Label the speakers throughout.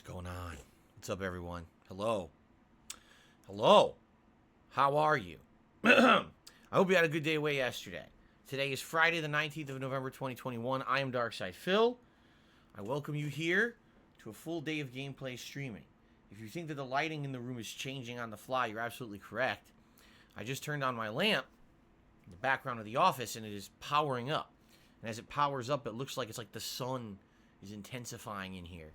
Speaker 1: What's going on? What's up, everyone? Hello. Hello. How are you? I hope you had a good day away yesterday. Today is Friday, the 19th of November, 2021. I am Darkside Phil. I welcome you here to a full day of gameplay streaming. If you think that the lighting in the room is changing on the fly, you're absolutely correct. I just turned on my lamp in the background of the office, and it is powering up. And as it powers up, it looks like it's like the sun is intensifying in here.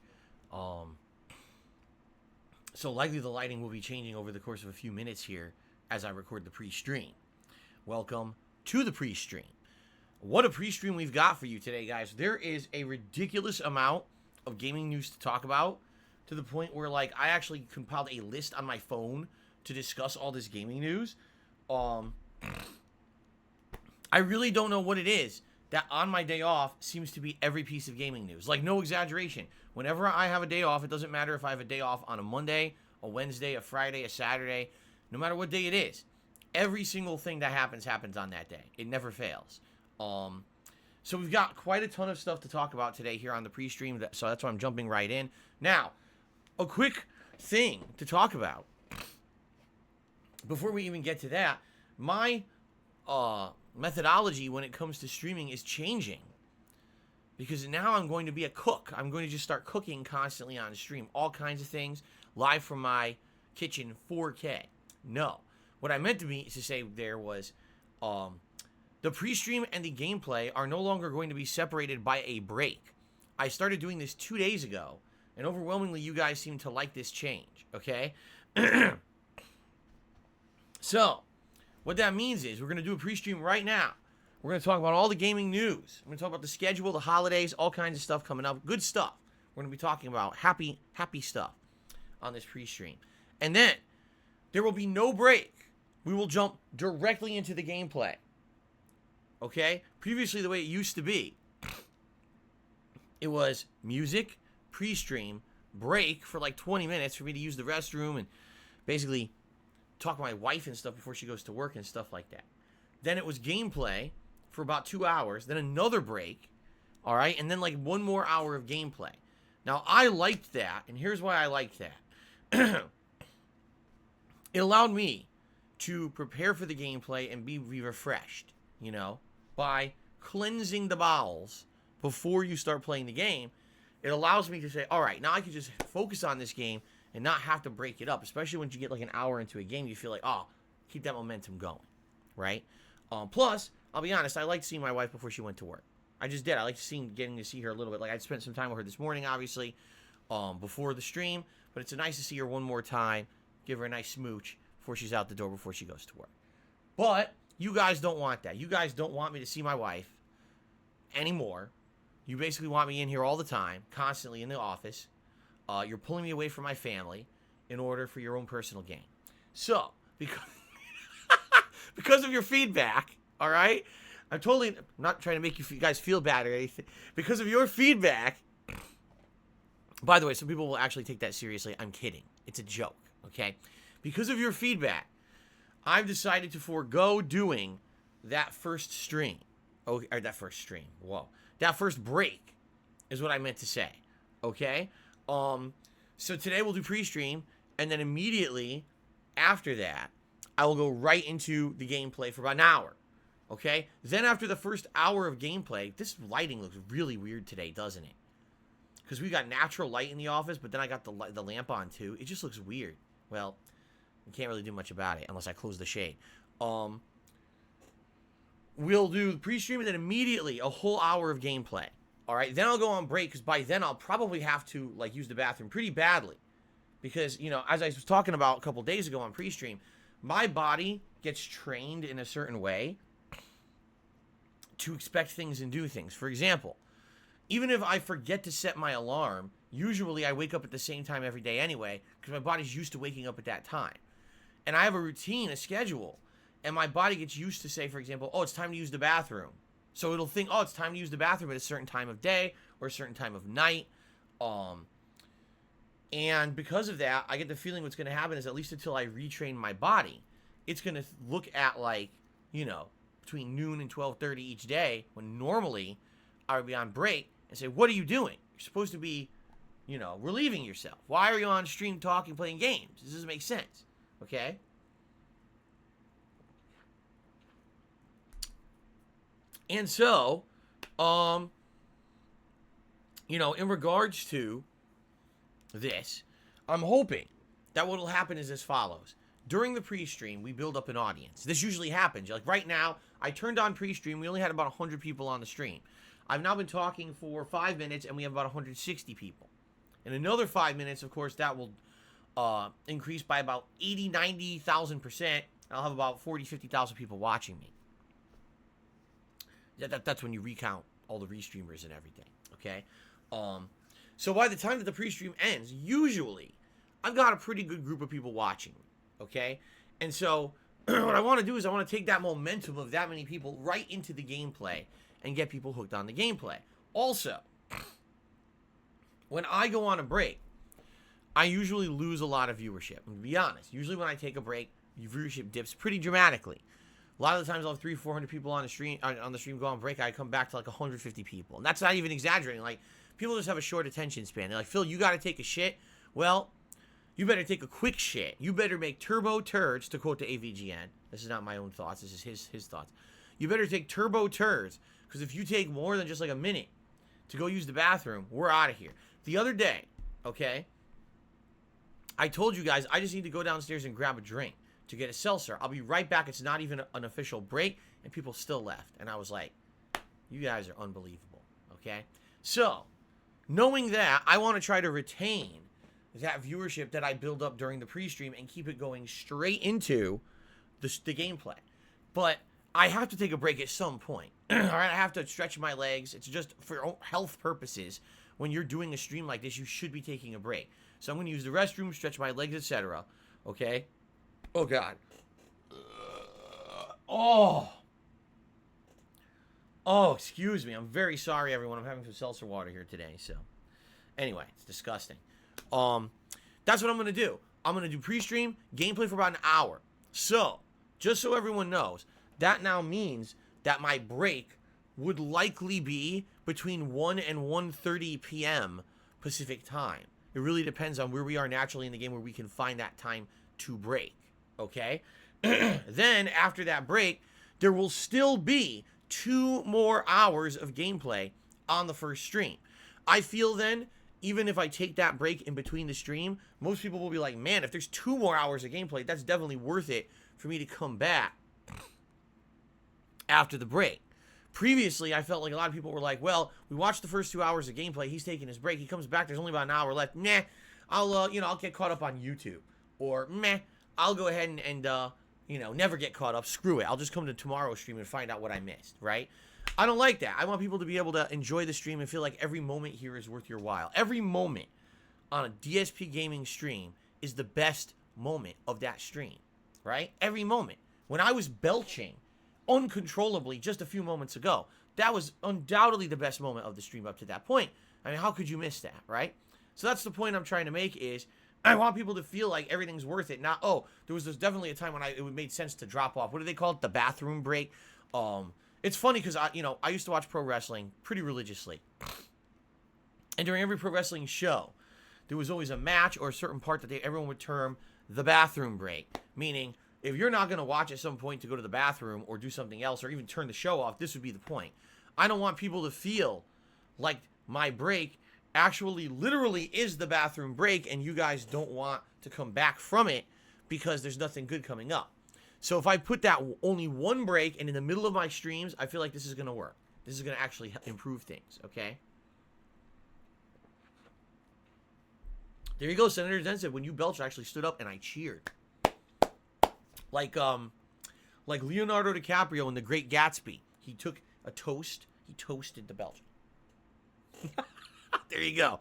Speaker 1: So likely the lighting will be changing over the course of a few minutes here as I record the pre-stream. Welcome to the pre-stream. What a pre-stream we've got for you today, guys. There is a ridiculous amount of gaming news to talk about, to the point where, like, I actually compiled a list on my phone to discuss all this gaming news. I really don't know what it is that on my day off seems to be every piece of gaming news. Like, no exaggeration. Whenever I have a day off, it doesn't matter if I have a day off on a Monday, a Wednesday, a Friday, a Saturday, no matter what day it is, every single thing that happens on that day. It never fails. So we've got quite a ton of stuff to talk about today here on the pre-stream, so that's why I'm jumping right in. Now, a quick thing to talk about before we even get to that. My methodology when it comes to streaming is changing, because now I'm going to be a cook. I'm going to just start cooking constantly on stream, all kinds of things, live from my kitchen, 4K. No, what I meant to be to say there was the pre-stream and the gameplay are no longer going to be separated by a break. I started doing this 2 days ago, and overwhelmingly you guys seem to like this change, okay? So what that means is we're going to do a pre-stream right now. We're going to talk about all the gaming news. I'm going to talk about the schedule, the holidays, all kinds of stuff coming up. Good stuff. We're going to be talking about happy stuff on this pre-stream. And then there will be no break. We will jump directly into the gameplay. Okay? Previously, the way it used to be, it was music, pre-stream, break for like 20 minutes for me to use the restroom and basically talk to my wife and stuff before she goes to work and stuff like that. Then it was gameplay for about 2 hours, then another break, all right, and then like 1 more hour of gameplay. Now, I liked that, and here's why I liked that. It allowed me to prepare for the gameplay and be refreshed, you know, by cleansing the bowels before you start playing the game. It allows me to say, all right, now I can just focus on this game and not have to break it up, especially when you get like an hour into a game. You feel like, oh, keep that momentum going, right? Plus, I'll be honest, I liked seeing my wife before she went to work. I just did. I liked getting to see her a little bit. Like, I spent some time with her this morning, obviously, before the stream, but it's nice to see her one more time, give her a nice smooch before she's out the door, before she goes to work. But you guys don't want that. You guys don't want me to see my wife anymore. You basically want me in here all the time, constantly in the office. You're pulling me away from my family in order for your own personal gain. So, because of your feedback, all right? I'm not trying to make you guys feel bad or anything. Because of your feedback, by the way, some people will actually take that seriously. I'm kidding. It's a joke, okay? Because of your feedback, I've decided to forego doing that first stream. Oh, or that first stream. Whoa. That first break is what I meant to say, okay? So today we'll do pre-stream, and then immediately after that, I will go right into the gameplay for about an hour, okay? Then after the first hour of gameplay, this lighting looks really weird today, doesn't it? Because we got natural light in the office, but then I got the lamp on too. It just looks weird. Well, you can't really do much about it unless I close the shade. We'll do pre-stream and then immediately a whole hour of gameplay. All right, then I'll go on break, because by then I'll probably have to, like, use the bathroom pretty badly. Because, you know, as I was talking about a couple days ago on pre-stream, my body gets trained in a certain way to expect things and do things. For example, even if I forget to set my alarm, usually I wake up at the same time every day anyway, because my body's used to waking up at that time. And I have a routine, a schedule, and my body gets used to, say, for example, oh, it's time to use the bathroom. So it'll think, oh, it's time to use the bathroom at a certain time of day or a certain time of night. And because of that, I get the feeling what's going to happen is, at least until I retrain my body, it's going to look at, like, you know, between noon and 12:30 each day, when normally I would be on break, and say, what are you doing? You're supposed to be you know, relieving yourself. Why are you on stream talking, playing games? This doesn't make sense, okay? And so, you know, in regards to this, I'm hoping that what will happen is as follows. During the pre-stream, we build up an audience. This usually happens. Like right now, I turned on pre-stream. We only had about 100 people on the stream. I've now been talking for 5 minutes, and we have about 160 people. In another 5 minutes, of course, that will increase by about 80, 90,000%. I'll have about 40, 50,000 people watching me. That's when you recount all the restreamers and everything, okay? So by the time that the pre-stream ends, usually, I've got a pretty good group of people watching me, okay? And so, what I want to do is I want to take that momentum of that many people right into the gameplay and get people hooked on the gameplay. Also, when I go on a break, I usually lose a lot of viewership. To be honest, usually when I take a break, viewership dips pretty dramatically. A lot of the times I'll have 300, 400 people on the stream go on break. I come back to like 150 people. And that's not even exaggerating. Like, people just have a short attention span. They're like, Phil, you got to take a shit. Well, you better take a quick shit. You better make turbo turds, to quote the AVGN. This is not my own thoughts. This is his thoughts. You better take turbo turds, because if you take more than just like a minute to go use the bathroom, we're out of here. The other day, okay, I told you guys I just need to go downstairs and grab a drink to get a seltzer. I'll be right back. It's not even an official break, and people still left. And I was like, you guys are unbelievable, okay? So, knowing that, I want to try to retain that viewership that I build up during the pre-stream and keep it going straight into the gameplay. But I have to take a break at some point. All right, I have to stretch my legs. It's just for health purposes. When you're doing a stream like this, you should be taking a break. So I'm going to use the restroom, stretch my legs, etc. Okay? Oh, God. Oh, excuse me. I'm very sorry, everyone. I'm having some seltzer water here today. So, anyway, it's disgusting. That's what I'm going to do. I'm going to do pre-stream, gameplay for about an hour. So, just so everyone knows, that now means that my break would likely be between 1 and 1:30 p.m. Pacific time. It really depends on where we are naturally in the game where we can find that time to break. Okay? Then, after that break, there will still be 2 more hours of gameplay on the first stream. I feel then, even if I take that break in between the stream, most people will be like, man, if there's 2 more hours of gameplay, that's definitely worth it for me to come back after the break. Previously, I felt like a lot of people were like, well, we watched the first 2 hours of gameplay, he's taking his break, he comes back, there's only about an hour left, nah, I'll get caught up on YouTube. Or, meh, I'll go ahead and never get caught up, screw it, I'll just come to tomorrow's stream and find out what I missed, right? I don't like that. I want people to be able to enjoy the stream and feel like every moment here is worth your while. Every moment on a DSPGaming stream is the best moment of that stream, right? Every moment. When I was belching uncontrollably just a few moments ago, that was undoubtedly the best moment of the stream up to that point. I mean, how could you miss that, right? So that's the point I'm trying to make is I want people to feel like everything's worth it. Not, there's definitely a time when it made sense to drop off. What do they call it? The bathroom break. It's funny because I used to watch pro wrestling pretty religiously. And during every pro wrestling show, there was always a match or a certain part that everyone would term the bathroom break. Meaning, if you're not going to watch at some point to go to the bathroom or do something else or even turn the show off, this would be the point. I don't want people to feel like my break actually literally is the bathroom break and you guys don't want to come back from it because there's nothing good coming up. So if I put that only one break and in the middle of my streams, I feel like this is going to work. This is going to actually improve things, okay? There you go, Senator Zen said, when you belched, I actually stood up and I cheered. Like Leonardo DiCaprio in The Great Gatsby. He took a toast, he toasted the belch. There you go.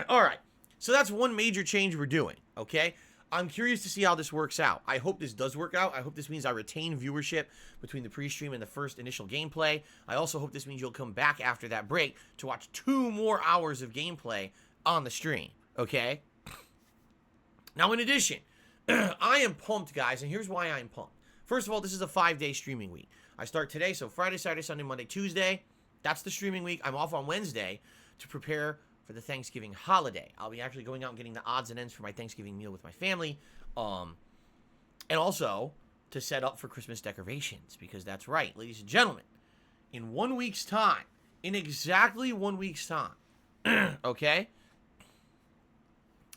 Speaker 1: All right, so that's one major change we're doing, okay? I'm curious to see how this works out. I hope this does work out. I hope this means I retain viewership between the pre-stream and the first initial gameplay. I also hope this means you'll come back after that break to watch 2 more hours of gameplay on the stream, okay? Now, in addition, I am pumped, guys, and here's why I'm pumped. First of all, this is a 5-day streaming week. I start today, so Friday, Saturday, Sunday, Monday, Tuesday. That's the streaming week. I'm off on Wednesday to prepare for the Thanksgiving holiday. I'll be actually going out and getting the odds and ends for my Thanksgiving meal with my family. And also to set up for Christmas decorations, because that's right, ladies and gentlemen, in 1 week's time, in exactly 1 week's time, okay,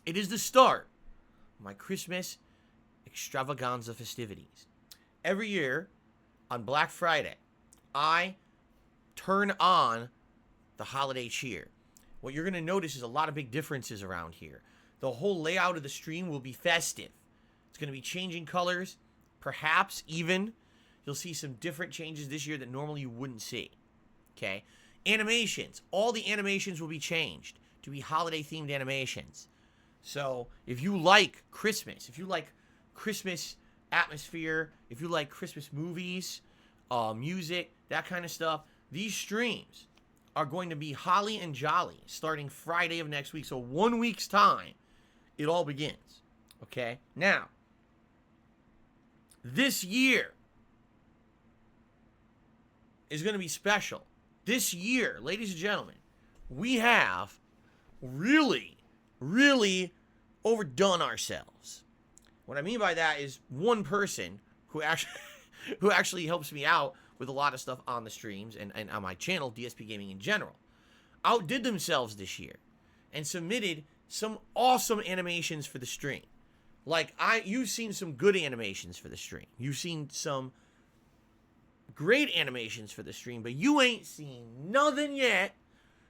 Speaker 1: it is the start of my Christmas Extravaganza festivities. Every year on Black Friday, I turn on the holiday cheer. What you're going to notice is a lot of big differences around here. The whole layout of the stream will be festive. It's going to be changing colors. Perhaps even you'll see some different changes this year that normally you wouldn't see. Okay? Animations. All the animations will be changed to be holiday-themed animations. So if you like Christmas, if you like Christmas atmosphere, if you like Christmas movies, music, that kind of stuff, these streams are going to be holly and jolly starting Friday of next week. So 1 week's time, it all begins. Okay? Now, this year is going to be special. This year, ladies and gentlemen, we have really, really overdone ourselves. What I mean by that is one person who actually helps me out with a lot of stuff on the streams and on my channel, DSPGaming in general, outdid themselves this year and submitted some awesome animations for the stream. Like, you've seen some good animations for the stream. You've seen some great animations for the stream, but you ain't seen nothing yet.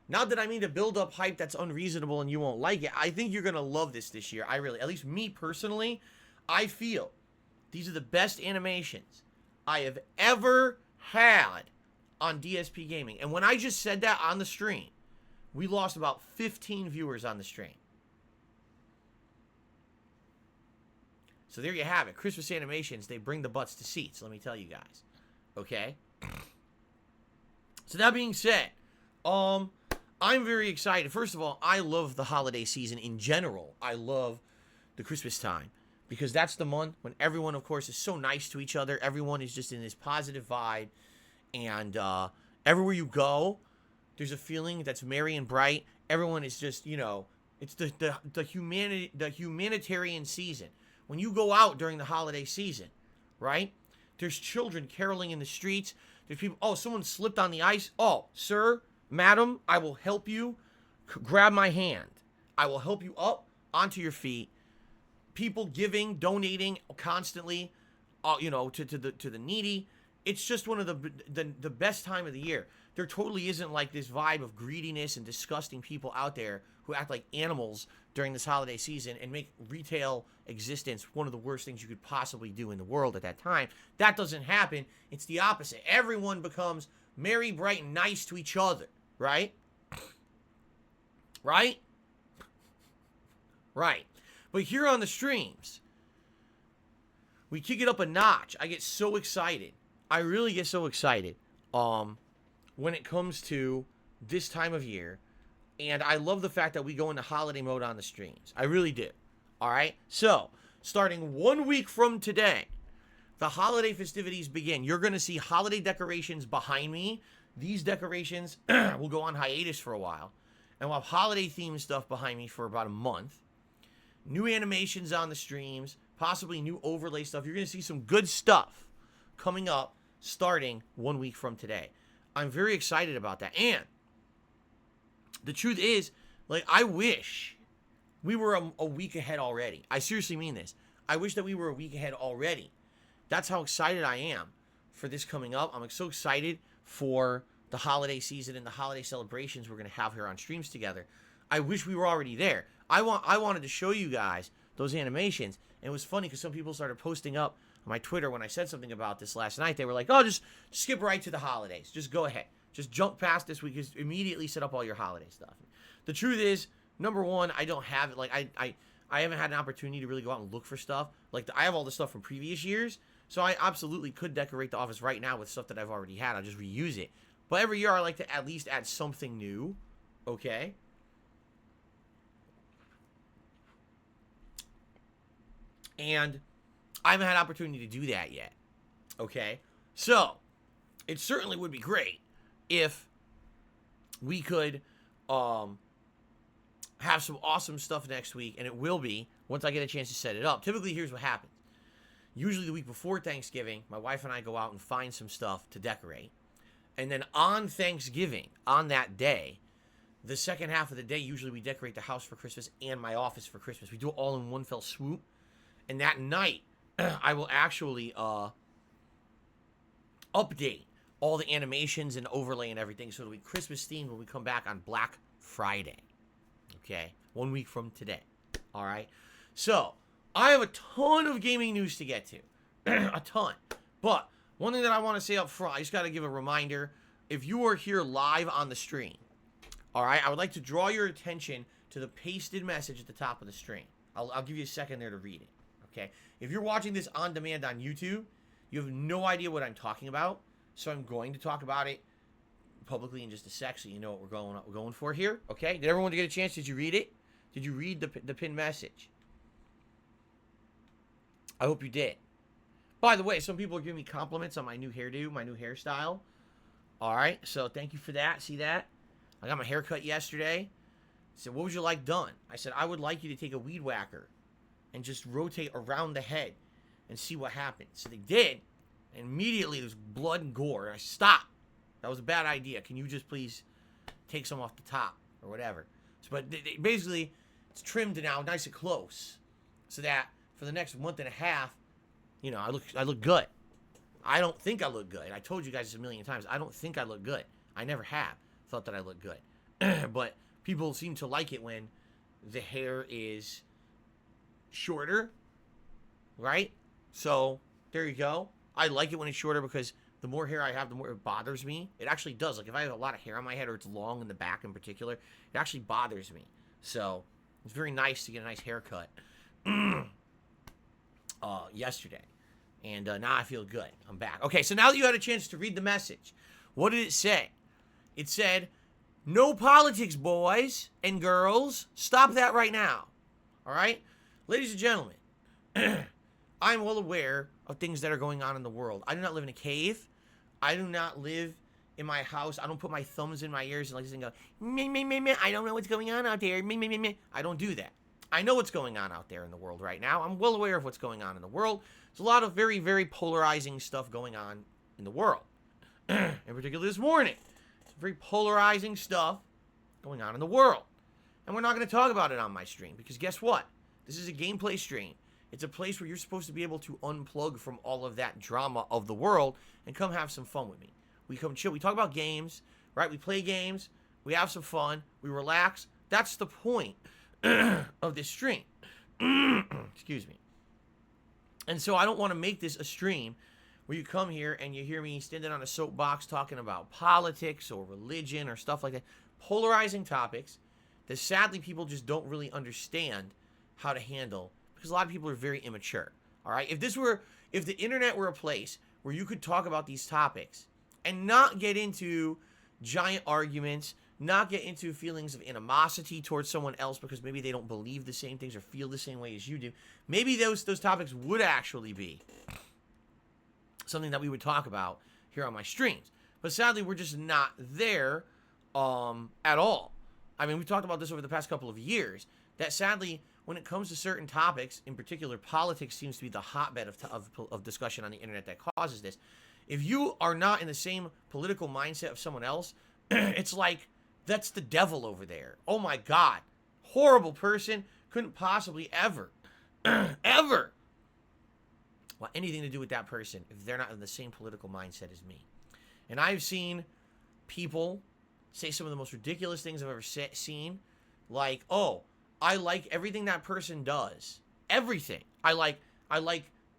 Speaker 1: Not that I mean to build up hype that's unreasonable and you won't like it. I think you're going to love this year. At least me personally, I feel these are the best animations I have ever had on DSP Gaming. And when I just said that on the stream, we lost about 15 viewers on the stream. So there you have it. Christmas animations, they bring the butts to seats, let me tell you guys. Okay? So that being said, I'm very excited. First of all, I love the holiday season in general. I love the Christmas time because that's the month when everyone, of course, is so nice to each other. Everyone is just in this positive vibe. And everywhere you go, there's a feeling that's merry and bright. Everyone is just, it's the humanitarian season. When you go out during the holiday season, right? There's children caroling in the streets. There's people, oh, someone slipped on the ice. Oh, sir, madam, I will help you. Grab my hand. I will help you up onto your feet. People giving, donating constantly, to the needy. It's just one of the best time of the year. There totally isn't like this vibe of greediness and disgusting people out there who act like animals during this holiday season and make retail existence one of the worst things you could possibly do in the world at that time. That doesn't happen. It's the opposite. Everyone becomes merry, bright, and nice to each other, right? Right? Right. But here on the streams, we kick it up a notch. I get so excited. I really get so excited when it comes to this time of year. And I love the fact that we go into holiday mode on the streams. I really do. All right? So, starting 1 week from today, the holiday festivities begin. You're going to see holiday decorations behind me. These decorations will go on hiatus for a while. And we'll have holiday-themed stuff behind me for about a month. New animations on the streams. Possibly new overlay stuff. You're going to see some good stuff coming up starting 1 week from today. I'm very excited about that. And the truth is, like, I wish we were a week ahead already. I seriously mean this. I wish that we were a week ahead already. That's how excited I am for this coming up. I'm so excited for the holiday season and the holiday celebrations we're going to have here on streams together. I wish we were already there. I wanted to show you guys those animations. And it was funny because some people started posting up on my Twitter when I said something about this last night. They were like, oh, just skip right to the holidays. Just go ahead. Just jump past this week. Just immediately set up all your holiday stuff. The truth is, number one, I don't have it. Like, I haven't had an opportunity to really go out and look for stuff. Like, I have all the stuff from previous years. So I absolutely could decorate the office right now with stuff that I've already had. I'll just reuse it. But every year I like to at least add something new. Okay? And I haven't had an opportunity to do that yet. Okay? So, it certainly would be great if we could have some awesome stuff next week, and it will be once I get a chance to set it up. Typically, here's what happens. Usually the week before Thanksgiving, my wife and I go out and find some stuff to decorate. And then on Thanksgiving, on that day, the second half of the day, usually we decorate the house for Christmas and my office for Christmas. We do it all in one fell swoop. And that night, I will actually update all the animations and overlay and everything. So it'll be Christmas themed when we come back on Black Friday. Okay? 1 week from today. All right? So, I have a ton of gaming news to get to. A ton. But one thing that I want to say up front, I just got to give a reminder. If you are here live on the stream, all right, I would like to draw your attention to the pasted message at the top of the stream. I'll give you a second there to read it, okay? If you're watching this on demand on YouTube, you have no idea what I'm talking about, so I'm going to talk about it publicly in just a sec so you know what we're going for here, okay? Did everyone get a chance? Did you read it? Did you read the pinned message? I hope you did. By the way, some people are giving me compliments on my new hairdo, my new hairstyle. All right, so thank you for that. See that? I got my hair cut yesterday. I said, what would you like done? I said, I would like you to take a weed whacker and just rotate around the head and see what happens. So they did, and immediately there's blood and gore. And I said, stop. That was a bad idea. Can you just please take some off the top or whatever? So, but basically, it's trimmed now nice and close so that for the next month and a half, you know, I look good. I don't think I look good. I told you guys this a million times. I don't think I look good. I never have thought that I look good. But people seem to like it when the hair is shorter, right? So there you go. I like it when it's shorter because the more hair I have, the more it bothers me. It actually does. Like if I have a lot of hair on my head or it's long in the back in particular, it actually bothers me. So it's very nice to get a nice haircut yesterday. And now I feel good. I'm back. Okay, so now that you had a chance to read the message, what did it say? It said, no politics, boys and girls. Stop that right now. All right? Ladies and gentlemen, I'm well aware of things that are going on in the world. I do not live in a cave. I do not live in my house. I don't put my thumbs in my ears and like this and go, meh, meh, meh, meh. I don't know what's going on out there. Meh, meh, meh, meh. I don't do that. I know what's going on out there in the world right now. I'm well aware of what's going on in the world. There's a lot of very, very polarizing stuff going on in the world. In particular this morning. Very polarizing stuff going on in the world. And we're not going to talk about it on my stream because guess what? This is a gameplay stream. It's a place where you're supposed to be able to unplug from all of that drama of the world and come have some fun with me. We come chill. We talk about games, right? We play games. We have some fun. We relax. That's the point of this stream. Excuse me. And so I don't want to make this a stream where you come here and you hear me standing on a soapbox talking about politics or religion or stuff like that. Polarizing topics that sadly people just don't really understand how to handle because a lot of people are very immature. All right? If the internet were a place where you could talk about these topics and not get into giant arguments, not get into feelings of animosity towards someone else because maybe they don't believe the same things or feel the same way as you do, maybe those topics would actually be something that we would talk about here on my streams. But sadly, we're just not there at all. I mean, we talked about this over the past couple of years, that sadly, when it comes to certain topics, in particular, politics seems to be the hotbed of discussion on the internet that causes this. If you are not in the same political mindset of someone else, it's like, that's the devil over there. Oh my God. Horrible person. Couldn't possibly ever want anything to do with that person if they're not in the same political mindset as me. And I've seen people say some of the most ridiculous things I've ever seen. Like, oh, I like everything that person does. Everything. I like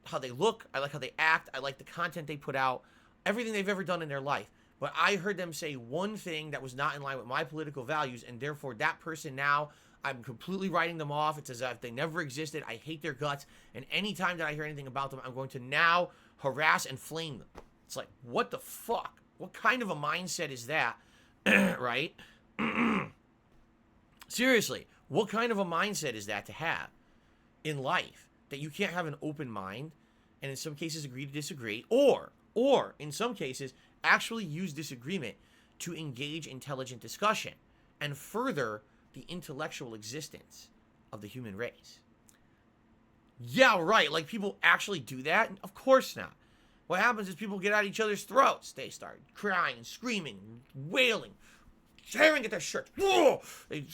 Speaker 1: how they look. I like how they act. I like the content they put out. Everything they've ever done in their life. But I heard them say one thing that was not in line with my political values, and therefore that person now, I'm completely writing them off. It's as if they never existed. I hate their guts. And anytime that I hear anything about them, I'm going to now harass and flame them. It's like, what the fuck? What kind of a mindset is that? Right? Seriously, what kind of a mindset is that to have in life? That you can't have an open mind and in some cases agree to disagree, or in some cases actually use disagreement to engage intelligent discussion and further the intellectual existence of the human race. Yeah, right. Like, people actually do that? Of course not. What happens is people get at each other's throats. They start crying and screaming, wailing, tearing at their shirts. Whoa! They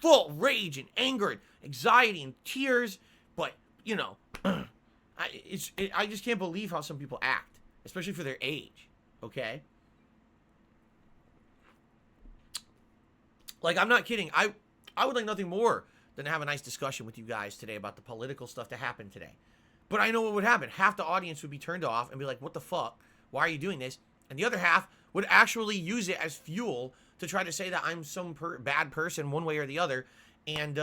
Speaker 1: full rage and anger and anxiety and tears. But, you know, I just can't believe how some people act, especially for their age, okay? Like, I'm not kidding. I would like nothing more than to have a nice discussion with you guys today about the political stuff that happened today. But I know what would happen. Half the audience would be turned off and be like, what the fuck? Why are you doing this? And the other half would actually use it as fuel to try to say that I'm some bad person one way or the other. And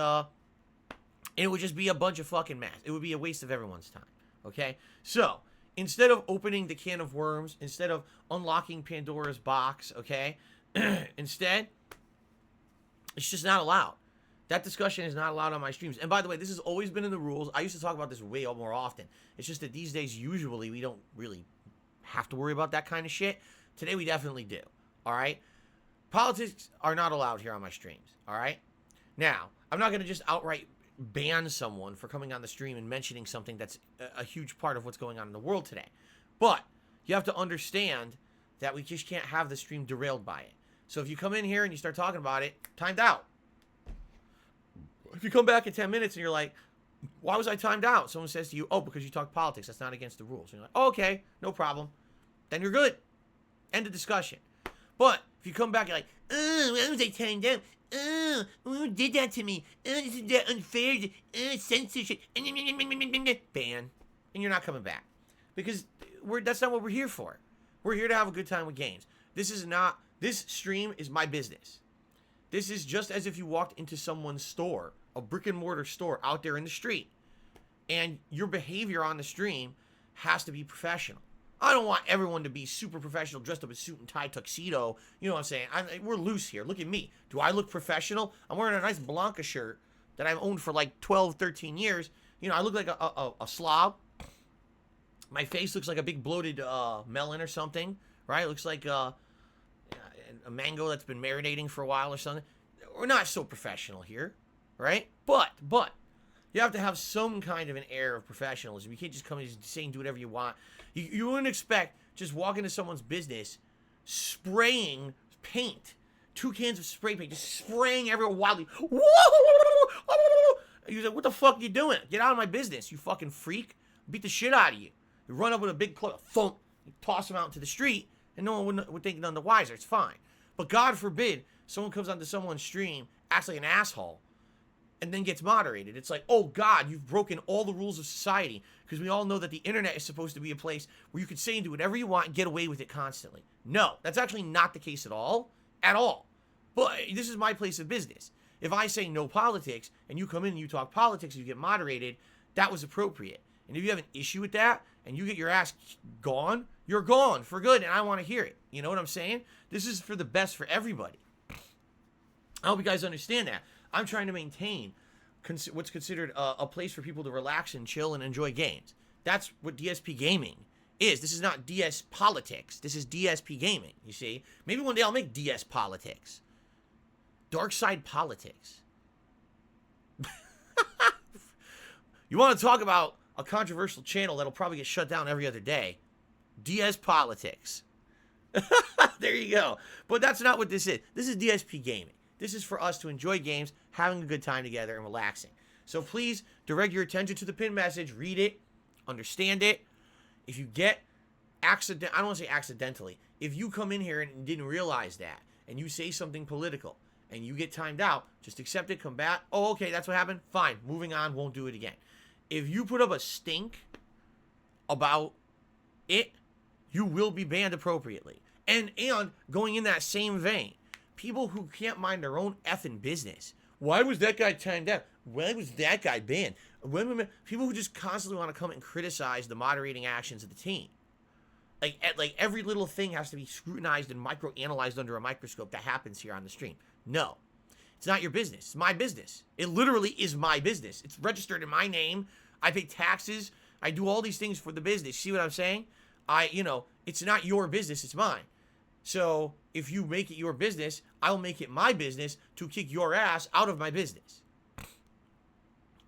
Speaker 1: it would just be a bunch of fucking mess. It would be a waste of everyone's time. Okay? So, instead of opening the can of worms, instead of unlocking Pandora's box, okay? Instead, it's just not allowed. That discussion is not allowed on my streams. And by the way, this has always been in the rules. I used to talk about this way more often. It's just that these days, usually, we don't really have to worry about that kind of shit. Today, we definitely do. All right? Politics are not allowed here on my streams. All right? Now, I'm not going to just outright ban someone for coming on the stream and mentioning something that's a huge part of what's going on in the world today. But you have to understand that we just can't have the stream derailed by it. So if you come in here and you start talking about it, timed out. If you come back in 10 minutes and you're like, why was I timed out? Someone says to you, oh, because you talk politics. That's not against the rules. And you're like, oh, okay, no problem. Then you're good. End of discussion. But if you come back, you're like, oh, why was I timed out? Oh, who did that to me? Oh, this is that unfair. Censorship. Ban. And you're not coming back. Because that's not what we're here for. We're here to have a good time with games. This stream is my business. This is just as if you walked into someone's store, a brick and mortar store out there in the street, and your behavior on the stream has to be professional. I don't want everyone to be super professional, dressed up in suit and tie tuxedo. You know what I'm saying? We're loose here. Look at me. Do I look professional? I'm wearing a nice Blanca shirt that I've owned for like 12, 13 years. You know, I look like a slob. My face looks like a big bloated melon or something, right? It looks like a mango that's been marinating for a while or something. We're not so professional here, right? But you have to have some kind of an air of professionalism. You can't just come in and say and do whatever you want. You wouldn't expect just walk into someone's business, spraying paint, 2 cans of spray paint, just spraying everywhere wildly. You're like, what the fuck are you doing? Get out of my business, you fucking freak. Beat the shit out of you. You run up with a big club, thump, you toss them out into the street, and no one would think none the wiser. It's fine. But God forbid someone comes onto someone's stream, acts like an asshole, and then gets moderated. It's like, oh God, you've broken all the rules of society, because we all know that the internet is supposed to be a place where you can say and do whatever you want and get away with it constantly. No, that's actually not the case at all. At all. But this is my place of business. If I say no politics, and you come in and you talk politics and you get moderated, that was appropriate. And if you have an issue with that, and you get your ass gone, you're gone for good, and I want to hear it. You know what I'm saying? This is for the best for everybody. I hope you guys understand that. I'm trying to maintain what's considered a place for people to relax and chill and enjoy games. That's what DSP Gaming is. This is not DS Politics. This is DSP Gaming, you see? Maybe one day I'll make DS Politics. Dark Side Politics. You want to talk about a controversial channel that'll probably get shut down every other day? DS Politics. There you go. But that's not what this is. This is DSP Gaming. This is for us to enjoy games, having a good time together, and relaxing. So please direct your attention to the pin message, read it, understand it. If you get I don't want to say accidentally, if you come in here and didn't realize that, and you say something political, and you get timed out, just accept it, come back. Oh, okay, that's what happened? Fine, moving on, won't do it again. If you put up a stink about it, you will be banned appropriately. And going in that same vein, people who can't mind their own effing business. Why was that guy timed out? Why was that guy banned? People who just constantly want to come and criticize the moderating actions of the team. Like every little thing has to be scrutinized and microanalyzed under a microscope that happens here on the stream. No. It's not your business. It's my business. It literally is my business. It's registered in my name. I pay taxes. I do all these things for the business. See what I'm saying? It's not your business. It's mine. So if you make it your business, I'll make it my business to kick your ass out of my business.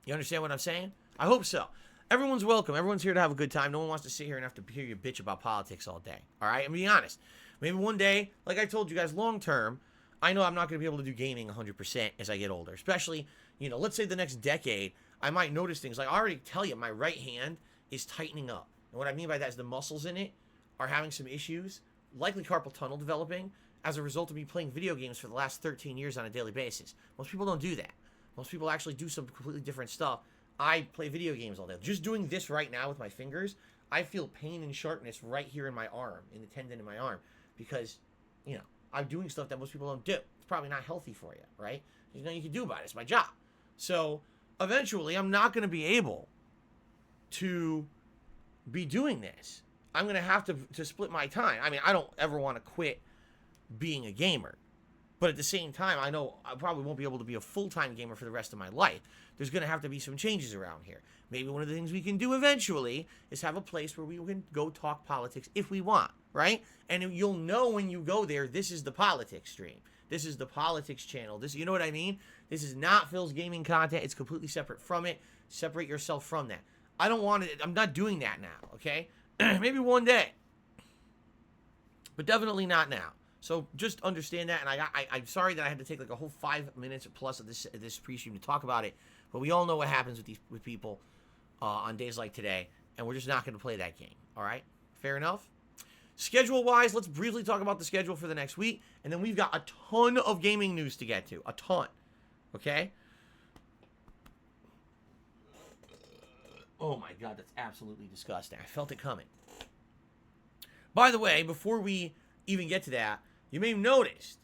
Speaker 1: You understand what I'm saying? I hope so. Everyone's welcome. Everyone's here to have a good time. No one wants to sit here and have to hear you bitch about politics all day. All right? I'm being honest. Maybe one day, like I told you guys, long term, I know I'm not going to be able to do gaming 100% as I get older. Especially, you know, let's say the next decade, I might notice things. Like I already tell you, my right hand is tightening up. And what I mean by that is the muscles in it are having some issues, likely carpal tunnel developing, as a result of me playing video games for the last 13 years on a daily basis. Most people don't do that. Most people actually do some completely different stuff. I play video games all day. Just doing this right now with my fingers, I feel pain and sharpness right here in my arm, in the tendon in my arm, because, you know, I'm doing stuff that most people don't do. It's probably not healthy for you, right? There's nothing you can do about it. It's my job. So eventually, I'm not going to be able to be doing this. I'm going to have to split my time. I mean, I don't ever want to quit being a gamer. But at the same time, I know I probably won't be able to be a full-time gamer for the rest of my life. There's going to have to be some changes around here. Maybe one of the things we can do eventually is have a place where we can go talk politics if we want, right? And you'll know when you go there, this is the politics stream. This is the politics channel. This, you know what I mean? This is not Phil's gaming content. It's completely separate from it. Separate yourself from that. I don't want it. I'm not doing that now, okay? Maybe one day. But definitely not now. So just understand that, and I'm sorry that I had to take like a whole 5 minutes plus of this pre-stream to talk about it, but we all know what happens with people on days like today, and we're just not going to play that game, all right? Fair enough? Schedule-wise, let's briefly talk about the schedule for the next week, and then we've got a ton of gaming news to get to, a ton, okay? Oh my God, that's absolutely disgusting. I felt it coming. By the way, before we even get to that, you may have noticed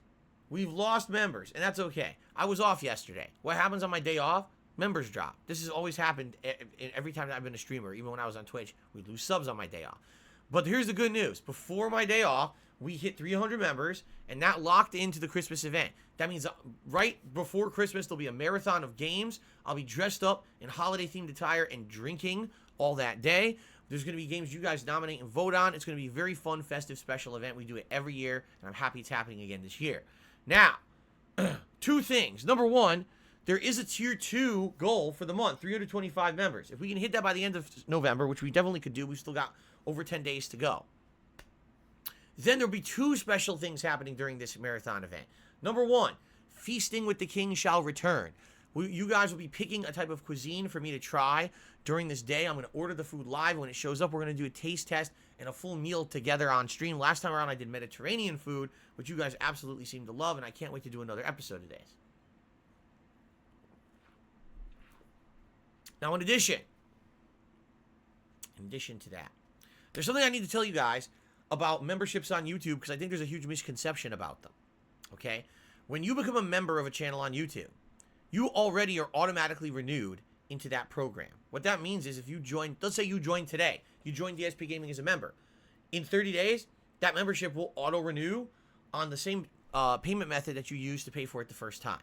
Speaker 1: we've lost members, and that's okay. I was off yesterday. What happens on my day off? Members drop. This has always happened every time I've been a streamer. Even when I was on Twitch, we'd lose subs on my day off. But here's the good news. Before my day off, we hit 300 members, and that locked into the Christmas event. That means right before Christmas, there'll be a marathon of games. I'll be dressed up in holiday-themed attire and drinking all that day. There's going to be games you guys nominate and vote on. It's going to be a very fun, festive, special event. We do it every year, and I'm happy it's happening again this year. Now, two things. Number one, there is a Tier 2 goal for the month, 325 members. If we can hit that by the end of November, which we definitely could do, we've still got over 10 days to go. Then there'll be two special things happening during this marathon event. Number one, Feasting with the King shall return. You guys will be picking a type of cuisine for me to try during this day. I'm going to order the food live. When it shows up, we're going to do a taste test and a full meal together on stream. Last time around, I did Mediterranean food, which you guys absolutely seem to love, and I can't wait to do another episode of this. Now, in addition to that, there's something I need to tell you guys about memberships on YouTube, because I think there's a huge misconception about them, okay? When you become a member of a channel on YouTube, you already are automatically renewed into that program. What that means is if you join, let's say you join today, you join DSPGaming as a member. In 30 days, that membership will auto-renew on the same payment method that you used to pay for it the first time.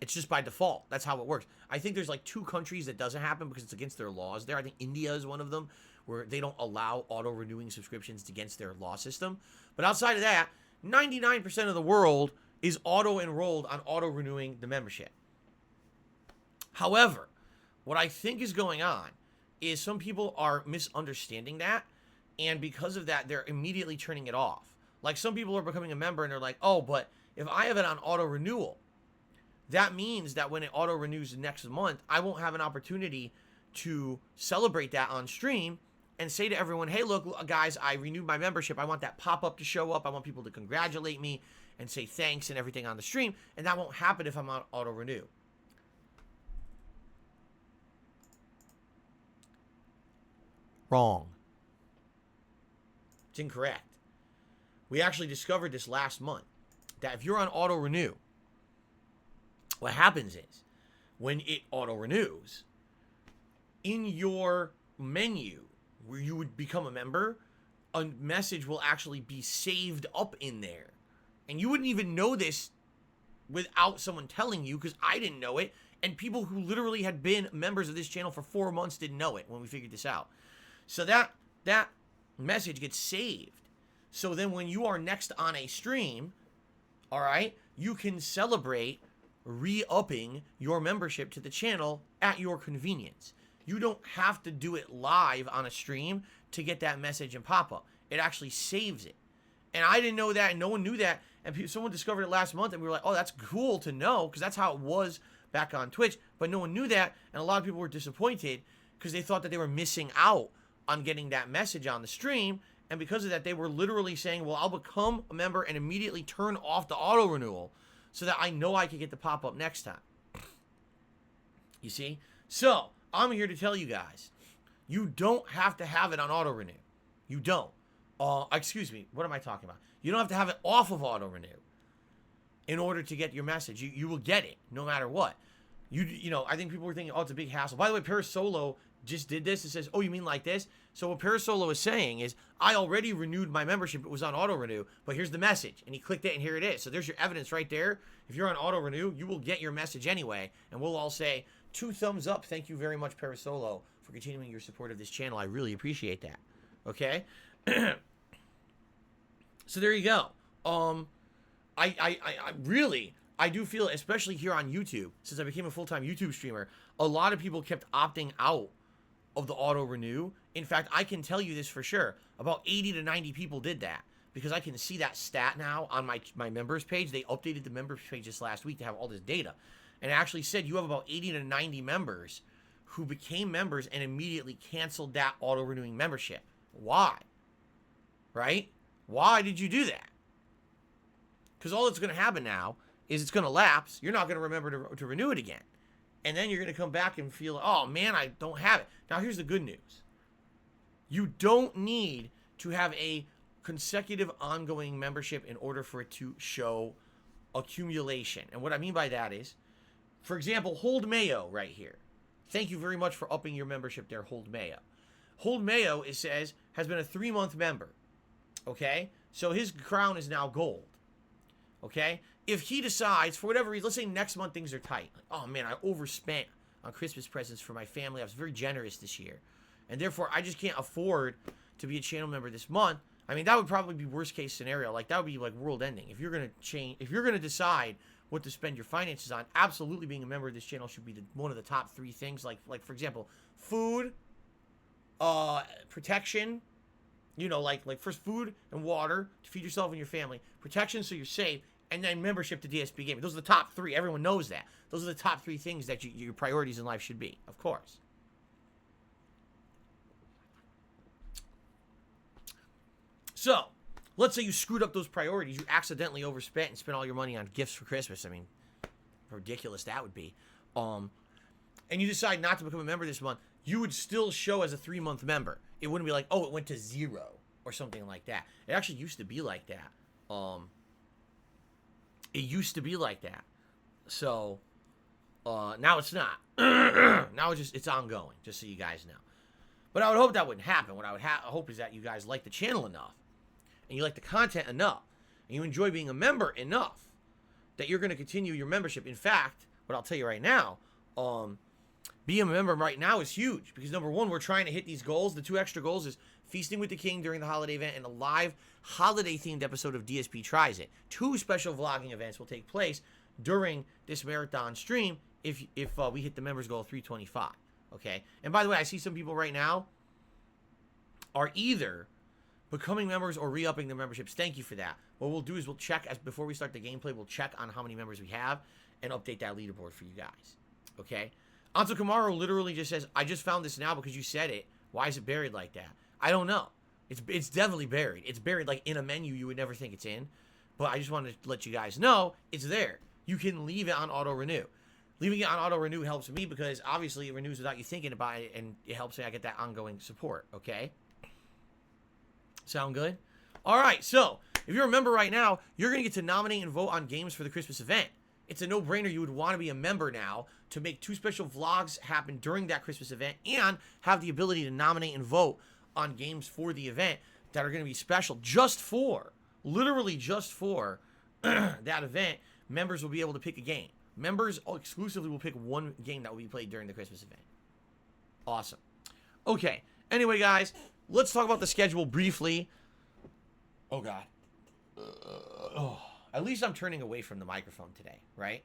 Speaker 1: It's just by default. That's how it works. I think there's like 2 countries that doesn't happen because it's against their laws there. I think India is one of them, where they don't allow auto-renewing subscriptions against their law system. But outside of that, 99% of the world is auto-enrolled on auto-renewing the membership. However, what I think is going on is some people are misunderstanding that, and because of that, they're immediately turning it off. Like, some people are becoming a member, and they're like, oh, but if I have it on auto-renewal, that means that when it auto-renews next month, I won't have an opportunity to celebrate that on stream and say to everyone, hey, look, guys, I renewed my membership. I want that pop-up to show up. I want people to congratulate me and say thanks and everything on the stream, and that won't happen if I'm on auto-renew. Wrong. It's incorrect. We actually discovered this last month, that if you're on auto-renew, what happens is, when it auto-renews, in your menu where you would become a member, a message will actually be saved up in there. And you wouldn't even know this without someone telling you, because I didn't know it, and people who literally had been members of this channel for 4 months didn't know it when we figured this out. So that message gets saved So then when you are next on a stream, all right, you can celebrate re-upping your membership to the channel at your convenience. You don't have to do it live on a stream to get that message and pop-up. It actually saves it. And I didn't know that, and no one knew that, and someone discovered it last month, and we were like, oh, that's cool to know, because that's how it was back on Twitch, but no one knew that, and a lot of people were disappointed because they thought that they were missing out on getting that message on the stream, and because of that, they were literally saying, well, I'll become a member and immediately turn off the auto-renewal so that I know I can get the pop-up next time. You see? So, I'm here to tell you guys, you don't have to have it on auto-renew. You don't. Excuse me, what am I talking about? You don't have to have it off of auto-renew in order to get your message. You will get it no matter what. You know, I think people were thinking, oh, it's a big hassle. By the way, Parasolo just did this. It says, oh, you mean like this? So what Parasolo is saying is, I already renewed my membership. It was on auto-renew, but here's the message. And he clicked it, and here it is. So there's your evidence right there. If you're on auto-renew, you will get your message anyway. And we'll all say, 2 thumbs up. Thank you very much, Parasolo, for continuing your support of this channel. I really appreciate that. Okay? So there you go. I do feel, especially here on YouTube, since I became a full-time YouTube streamer, a lot of people kept opting out of the auto-renew. In fact, I can tell you this for sure. About 80 to 90 people did that, because I can see that stat now on my members page. They updated the members page this last week to have all this data. And it actually said you have about 80 to 90 members who became members and immediately canceled that auto-renewing membership. Why? Right? Why did you do that? Because all that's going to happen now is it's going to lapse. You're not going to remember to renew it again. And then you're going to come back and feel, oh, man, I don't have it. Now, here's the good news. You don't need to have a consecutive ongoing membership in order for it to show accumulation. And what I mean by that is, for example, Hold Mayo right here. Thank you very much for upping your membership there, Hold Mayo. Hold Mayo, it says, has been a 3-month member. Okay? So his crown is now gold. Okay? If he decides, for whatever reason, let's say next month things are tight. Like, oh, man, I overspent on Christmas presents for my family. I was very generous this year. And therefore, I just can't afford to be a channel member this month. I mean, that would probably be worst case scenario. Like, that would be like world ending. If you're going to decide what to spend your finances on, absolutely being a member of this channel should be one of the top 3 things. Like for example, food, protection, you know, like first food and water to feed yourself and your family, protection so you're safe, and then membership to DSPGaming. Those are the top 3. Everyone knows that. Those are the top 3 things that your priorities in life should be, of course. So, let's say you screwed up those priorities. You accidentally overspent and spent all your money on gifts for Christmas. I mean, how ridiculous that would be. And you decide not to become a member this month. You would still show as a 3-month member. It wouldn't be like, oh, it went to 0 or something like that. It actually used to be like that. It used to be like that. So, now it's not. Now it's ongoing, just so you guys know. But I would hope that wouldn't happen. What I would hope is that you guys like the channel enough, and you like the content enough, and you enjoy being a member enough, that you're going to continue your membership. In fact, what I'll tell you right now, being a member right now is huge, because number 1, we're trying to hit these goals. The 2 extra goals is Feasting with the King during the holiday event and a live holiday-themed episode of DSP Tries It. 2 special vlogging events will take place during this marathon stream if we hit the members goal of 325. Okay? And by the way, I see some people right now are either becoming members or re-upping their memberships. Thank you for that. What we'll do is we'll check, before we start the gameplay, we'll check on how many members we have and update that leaderboard for you guys. Okay? Anto Camaro literally just says, I just found this now because you said it. Why is it buried like that? I don't know. It's definitely buried. It's buried like in a menu you would never think it's in. But I just wanted to let you guys know it's there. You can leave it on auto-renew. Leaving it on auto-renew helps me because obviously it renews without you thinking about it, and it helps me I get that ongoing support, okay? Sound good? All right, so if you're a member right now, you're going to get to nominate and vote on games for the Christmas event. It's a no-brainer. You would want to be a member now to make 2 special vlogs happen during that Christmas event and have the ability to nominate and vote on games for the event that are going to be special just for, literally just for that event. Members will be able to pick a game. Members exclusively will pick 1 game that will be played during the Christmas event. Awesome. Okay. Anyway, guys, let's talk about the schedule briefly. Oh, God. Oh. At least I'm turning away from the microphone today, right?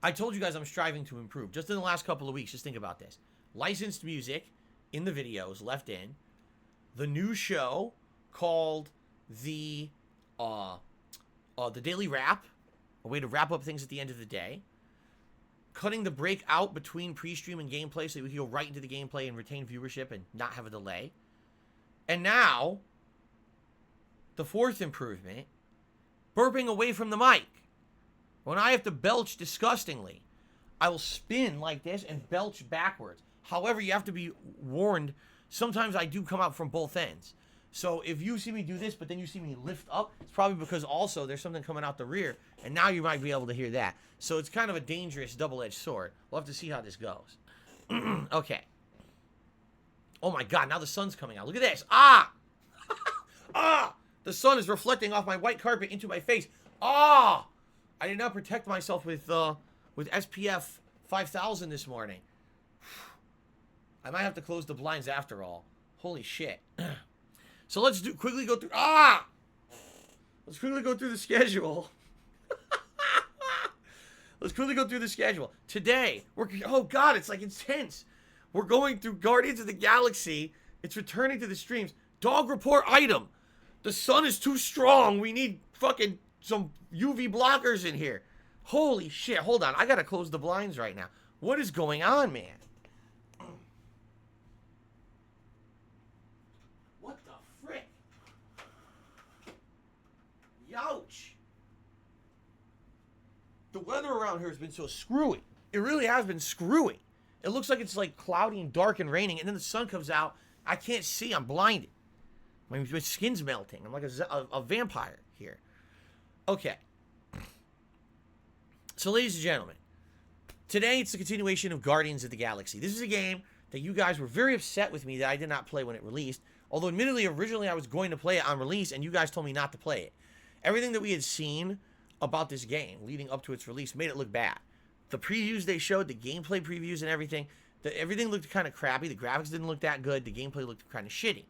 Speaker 1: I told you guys I'm striving to improve. Just in the last couple of weeks, just think about this. Licensed music in the videos left in. The new show called the Daily Wrap, a way to wrap up things at the end of the day. Cutting the break out between pre-stream and gameplay so we can go right into the gameplay and retain viewership and not have a delay. And now, the fourth improvement, burping away from the mic. When I have to belch disgustingly, I will spin like this and belch backwards. However, you have to be warned, sometimes I do come out from both ends. So if you see me do this, but then you see me lift up, it's probably because also there's something coming out the rear, and now you might be able to hear that. So it's kind of a dangerous double-edged sword. We'll have to see how this goes. Okay. Oh my God, now the sun's coming out. Look at this. Ah! Ah! The sun is reflecting off my white carpet into my face. Ah! I did not protect myself with SPF 5000 this morning. I might have to close the blinds after all. Holy shit. So let's quickly go through. Ah! Let's quickly go through the schedule. Let's quickly go through the schedule. Today, oh God, it's like intense. We're going through Guardians of the Galaxy. It's returning to the streams. Dog report item. The sun is too strong. We need fucking some UV blockers in here. Holy shit. Hold on. I gotta close the blinds right now. What is going on, man? What the frick? Youch. The weather around here has been so screwy. It really has been screwy. It looks like it's like cloudy and dark and raining, and then the sun comes out. I can't see. I'm blinded. My skin's melting. I'm like a vampire here. Okay. So, ladies and gentlemen, today it's the continuation of Guardians of the Galaxy. This is a game that you guys were very upset with me that I did not play when it released. Although, admittedly, originally I was going to play it on release, and you guys told me not to play it. Everything that we had seen about this game leading up to its release made it look bad. The previews they showed, the gameplay previews and everything, everything looked kind of crappy. The graphics didn't look that good. The gameplay looked kind of shitty.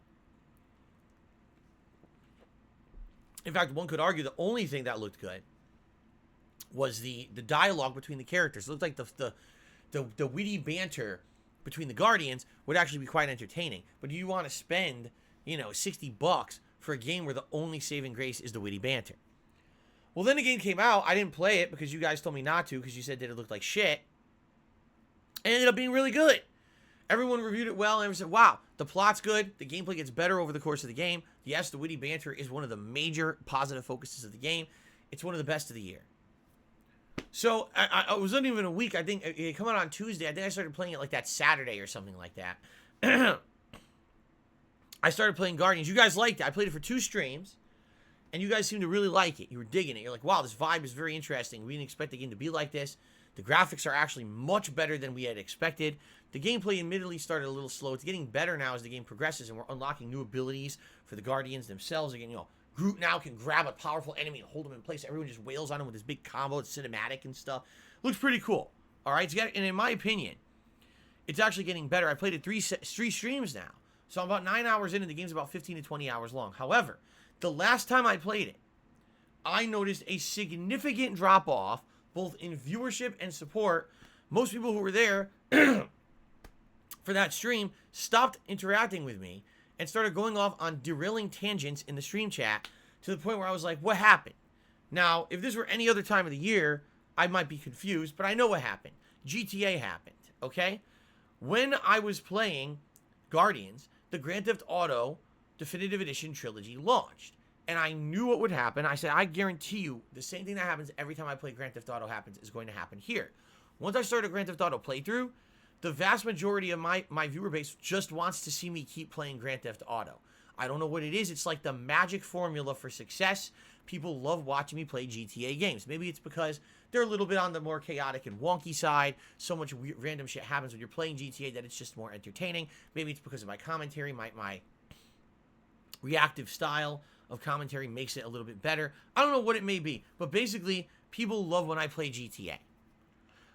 Speaker 1: In fact, one could argue the only thing that looked good was the dialogue between the characters. It looked like the witty banter between the Guardians would actually be quite entertaining. But do you want to spend, $60 for a game where the only saving grace is the witty banter? Well, then the game came out. I didn't play it because you guys told me not to because you said that it looked like shit. And it ended up being really good. Everyone reviewed it well and everyone said, wow, the plot's good. The gameplay gets better over the course of the game. Yes, the witty banter is one of the major positive focuses of the game. It's one of the best of the year. So, it wasn't even a week. I think it came out on Tuesday. I think I started playing it like that Saturday or something like that. I started playing Guardians. You guys liked it. I played it for 2 streams. And you guys seem to really like it. You were digging it. You're like, wow, this vibe is very interesting. We didn't expect the game to be like this. The graphics are actually much better than we had expected. The gameplay admittedly started a little slow. It's getting better now as the game progresses, and we're unlocking new abilities for the Guardians themselves. Again, Groot now can grab a powerful enemy and hold him in place. Everyone just wails on him with this big combo. It's cinematic and stuff. Looks pretty cool. All right, and in my opinion, it's actually getting better. I played it 3 streams now. So I'm about 9 hours in, and the game's about 15 to 20 hours long. However, the last time I played it, I noticed a significant drop-off, both in viewership and support. Most people who were there for that stream stopped interacting with me and started going off on derailing tangents in the stream chat to the point where I was like, what happened? Now, if this were any other time of the year, I might be confused, but I know what happened. GTA happened, okay? When I was playing Guardians, the Grand Theft Auto Definitive Edition trilogy launched. And I knew what would happen. I said, I guarantee you, the same thing that happens every time I play Grand Theft Auto is going to happen here. Once I started a Grand Theft Auto playthrough, the vast majority of my viewer base just wants to see me keep playing Grand Theft Auto. I don't know what it is. It's like the magic formula for success. People love watching me play GTA games. Maybe it's because they're a little bit on the more chaotic and wonky side. So much random shit happens when you're playing GTA that it's just more entertaining. Maybe it's because of my commentary, my reactive style of commentary makes it a little bit better. I don't know what it may be, but basically, people love when I play GTA.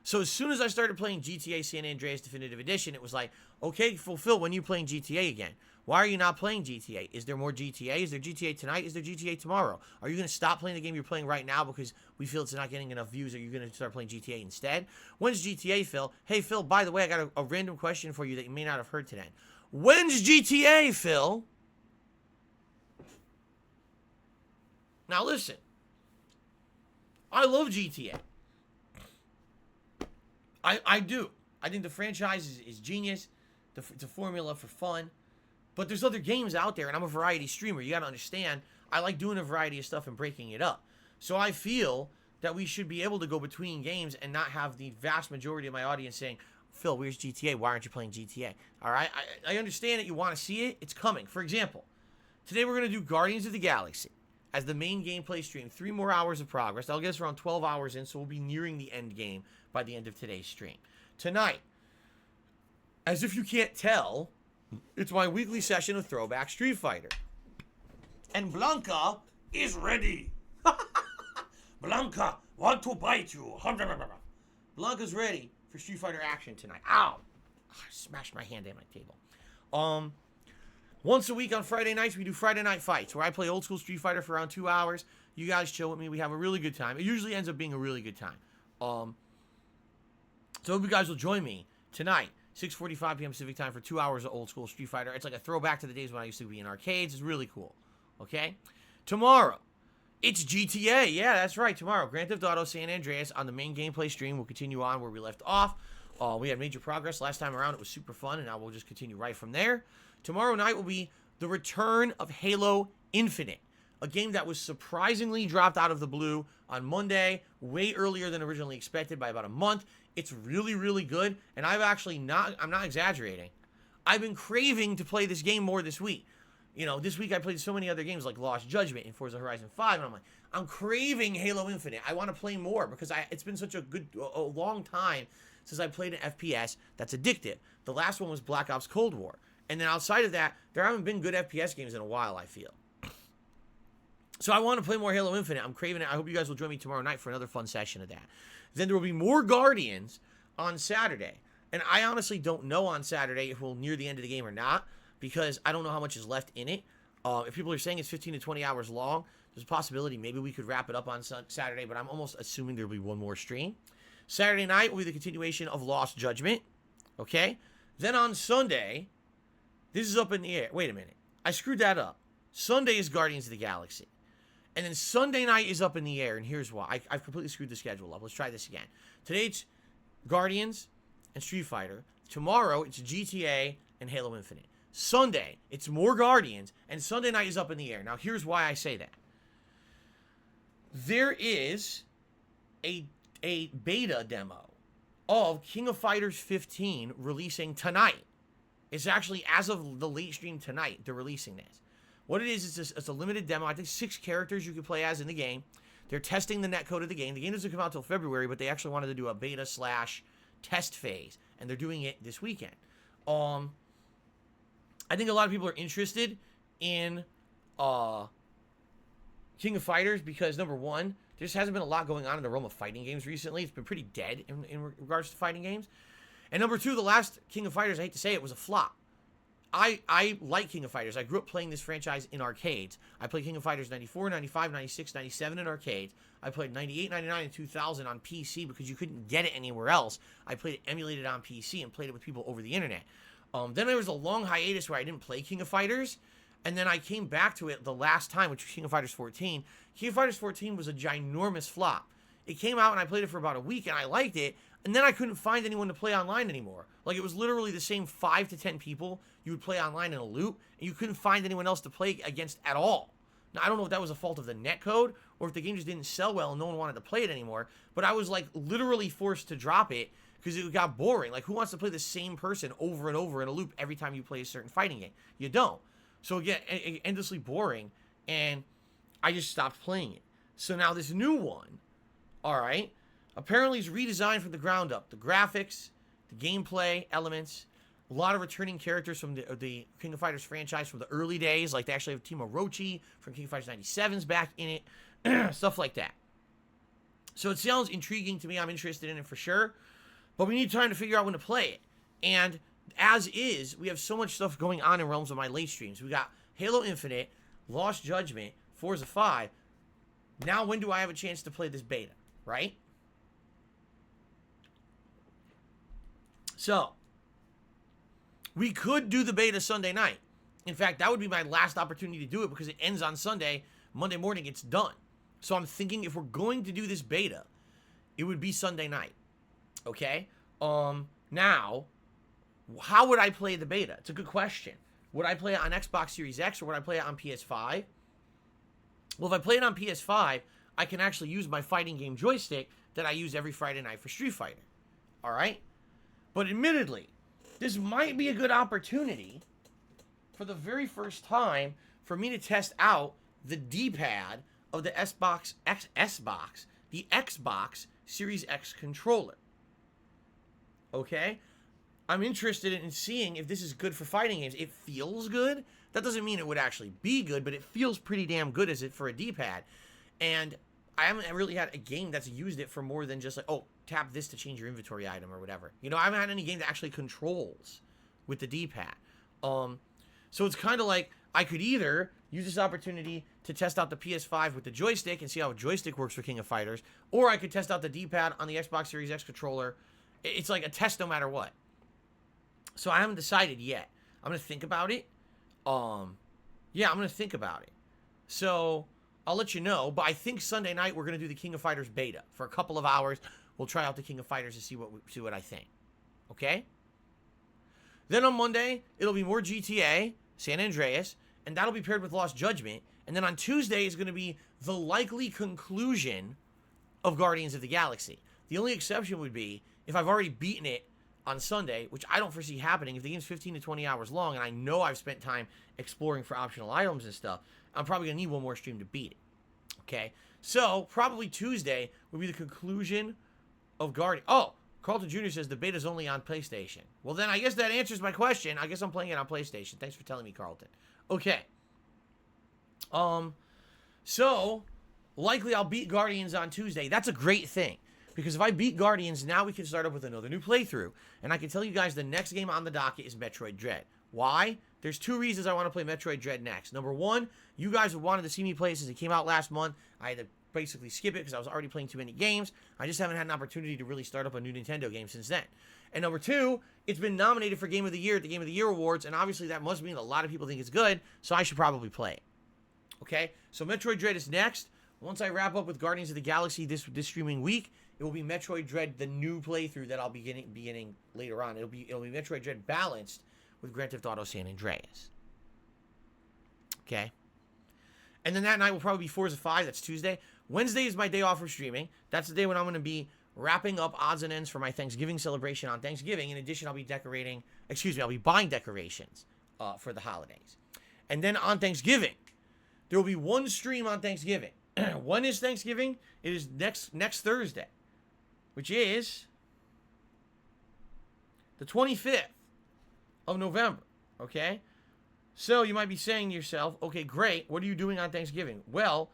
Speaker 1: So as soon as I started playing GTA San Andreas Definitive Edition, it was like, okay, Phil, when are you playing GTA again? Why are you not playing GTA? Is there more GTA? Is there GTA tonight? Is there GTA tomorrow? Are you going to stop playing the game you're playing right now because we feel it's not getting enough views? Are you going to start playing GTA instead? When's GTA, Phil? Hey, Phil, by the way, I got a random question for you that you may not have heard today. When's GTA, Phil? Now listen, I love GTA. I do. I think the franchise is genius. It's a formula for fun. But there's other games out there, and I'm a variety streamer. You got to understand, I like doing a variety of stuff and breaking it up. So I feel that we should be able to go between games and not have the vast majority of my audience saying, Phil, where's GTA? Why aren't you playing GTA? All right? I understand that you want to see it. It's coming. For example, today we're going to do Guardians of the Galaxy as the main gameplay stream. 3 more hours of progress. I'll guess around 12 hours in, so we'll be nearing the end game by the end of today's stream. Tonight, as if you can't tell, it's my weekly session of Throwback Street Fighter. And Blanca is ready. Blanca, want to bite you. Blanca's ready for Street Fighter action tonight. Ow! I smashed my hand on my table. Once a week on Friday nights, we do Friday Night Fights, where I play old school Street Fighter for around 2 hours. You guys chill with me. We have a really good time. It usually ends up being a really good time. So I hope you guys will join me tonight, 6:45 p.m. Pacific time, for 2 hours of old school Street Fighter. It's like a throwback to the days when I used to be in arcades. It's really cool. Okay? Tomorrow, it's GTA. Yeah, that's right. Tomorrow, Grand Theft Auto San Andreas on the main gameplay stream. We'll continue on where we left off. We had major progress last time around. It was super fun, and now we'll just continue right from there. Tomorrow night will be the return of Halo Infinite, a game that was surprisingly dropped out of the blue on Monday, way earlier than originally expected by about a month. It's really, really good, and I'm not exaggerating. I've been craving to play this game more this week. You know, this week I played so many other games like Lost Judgment and Forza Horizon 5, and I'm like, I'm craving Halo Infinite. I want to play more because it's been such a long time since I played an FPS that's addictive. The last one was Black Ops Cold War. And then outside of that, there haven't been good FPS games in a while, I feel. So I want to play more Halo Infinite. I'm craving it. I hope you guys will join me tomorrow night for another fun session of that. Then there will be more Guardians on Saturday. And I honestly don't know on Saturday if we'll near the end of the game or not, because I don't know how much is left in it. If people are saying it's 15 to 20 hours long, there's a possibility maybe we could wrap it up on Saturday, but I'm almost assuming there will be one more stream. Saturday night will be the continuation of Lost Judgment. Okay? Then on Sunday, this is up in the air. Wait a minute. I screwed that up. Sunday is Guardians of the Galaxy. And then Sunday night is up in the air, and here's why. I've completely screwed the schedule up. Let's try this again. Today it's Guardians and Street Fighter. Tomorrow it's GTA and Halo Infinite. Sunday it's more Guardians, and Sunday night is up in the air. Now here's why I say that. There is a beta demo of King of Fighters 15 releasing tonight. It's actually, as of the late stream tonight, they're releasing this. What it is, it's a limited demo. I think 6 characters you can play as in the game. They're testing the netcode of the game. The game doesn't come out till February, but they actually wanted to do a beta/test phase, and they're doing it this weekend. I think a lot of people are interested in King of Fighters because, number one, there just hasn't been a lot going on in the realm of fighting games recently. It's been pretty dead in regards to fighting games. And number two, the last King of Fighters, I hate to say it, was a flop. I like King of Fighters. I grew up playing this franchise in arcades. I played King of Fighters 94, 95, 96, 97 in arcades. I played 98, 99, and 2000 on PC because you couldn't get it anywhere else. I played it emulated on PC and played it with people over the internet. Then there was a long hiatus where I didn't play King of Fighters. And then I came back to it the last time, which was King of Fighters 14. King of Fighters 14 was a ginormous flop. It came out and I played it for about a week and I liked it. And then I couldn't find anyone to play online anymore. Like, it was literally the same 5 to 10 people you would play online in a loop, and you couldn't find anyone else to play against at all. Now, I don't know if that was a fault of the netcode, or if the game just didn't sell well and no one wanted to play it anymore, but I was, like, literally forced to drop it because it got boring. Like, who wants to play the same person over and over in a loop every time you play a certain fighting game? You don't. So, again, endlessly boring, and I just stopped playing it. So now this new one, all right, apparently is redesigned from the ground up. The graphics, the gameplay elements, a lot of returning characters from the King of Fighters franchise from the early days. Like, they actually have Team Orochi from King of Fighters 97's back in it. Stuff like that. So it sounds intriguing to me. I'm interested in it for sure. But we need time to figure out when to play it. And as is, we have so much stuff going on in Realms of my late streams. We got Halo Infinite, Lost Judgment, Forza 5. Now when do I have a chance to play this beta, right? So, we could do the beta Sunday night. In fact, that would be my last opportunity to do it because it ends on Sunday. Monday morning, it's done. So I'm thinking if we're going to do this beta, it would be Sunday night. Okay? Now, how would I play the beta? It's a good question. Would I play it on Xbox Series X or would I play it on PS5? Well, if I play it on PS5, I can actually use my fighting game joystick that I use every Friday night for Street Fighter. All right? But admittedly, this might be a good opportunity for the very first time for me to test out the D-pad of the the Xbox Series X controller. Okay? I'm interested in seeing if this is good for fighting games. It feels good. That doesn't mean it would actually be good, but it feels pretty damn good as it for a D-pad. And I haven't really had a game that's used it for more than just like, oh, tap this to change your inventory item or whatever. You know, I haven't had any game that actually controls with the D-pad. So it's kind of like I could either use this opportunity to test out the PS5 with the joystick and see how a joystick works for King of Fighters, or I could test out the D-pad on the Xbox Series X controller. It's like a test no matter what. So I haven't decided yet. I'm going to think about it. Yeah, I'm going to think about it. So I'll let you know. But I think Sunday night we're going to do the King of Fighters beta for a couple of hours. We'll try out the King of Fighters to see what I think. Okay? Then on Monday, it'll be more GTA, San Andreas, and that'll be paired with Lost Judgment. And then on Tuesday is going to be the likely conclusion of Guardians of the Galaxy. The only exception would be if I've already beaten it on Sunday, which I don't foresee happening. If the game's 15 to 20 hours long, and I know I've spent time exploring for optional items and stuff, I'm probably going to need one more stream to beat it. Okay? So, probably Tuesday will be the conclusion of Guardian. Oh, Carlton Jr. says the beta's only on PlayStation. Well, then I guess that answers my question. I guess I'm playing it on PlayStation. Thanks for telling me, Carlton. Okay. So, likely I'll beat Guardians on Tuesday. That's a great thing. Because if I beat Guardians, now we can start up with another new playthrough. And I can tell you guys the next game on the docket is Metroid Dread. Why? There's two reasons I want to play Metroid Dread next. Number one, you guys wanted to see me play it since it came out last month. I had to basically skip it because I was already playing too many games. I just haven't had an opportunity to really start up a new Nintendo game since then. And number two, it's been nominated for Game of the Year at the Game of the Year Awards, and obviously that must mean a lot of people think it's good, so I should probably play it. Okay? So Metroid Dread is next. Once I wrap up with Guardians of the Galaxy this streaming week, it will be Metroid Dread, the new playthrough that I'll be beginning later on. It'll be Metroid Dread balanced with Grand Theft Auto San Andreas. Okay? And then that night will probably be Forza 5. That's Tuesday. Wednesday is my day off from streaming. That's the day when I'm going to be wrapping up odds and ends for my Thanksgiving celebration on Thanksgiving. In addition, I'll be buying decorations for the holidays. And then on Thanksgiving, there will be one stream on Thanksgiving. When is Thanksgiving? It is next Thursday, which is the 25th of November, okay? So you might be saying to yourself, okay, great, what are you doing on Thanksgiving? Well,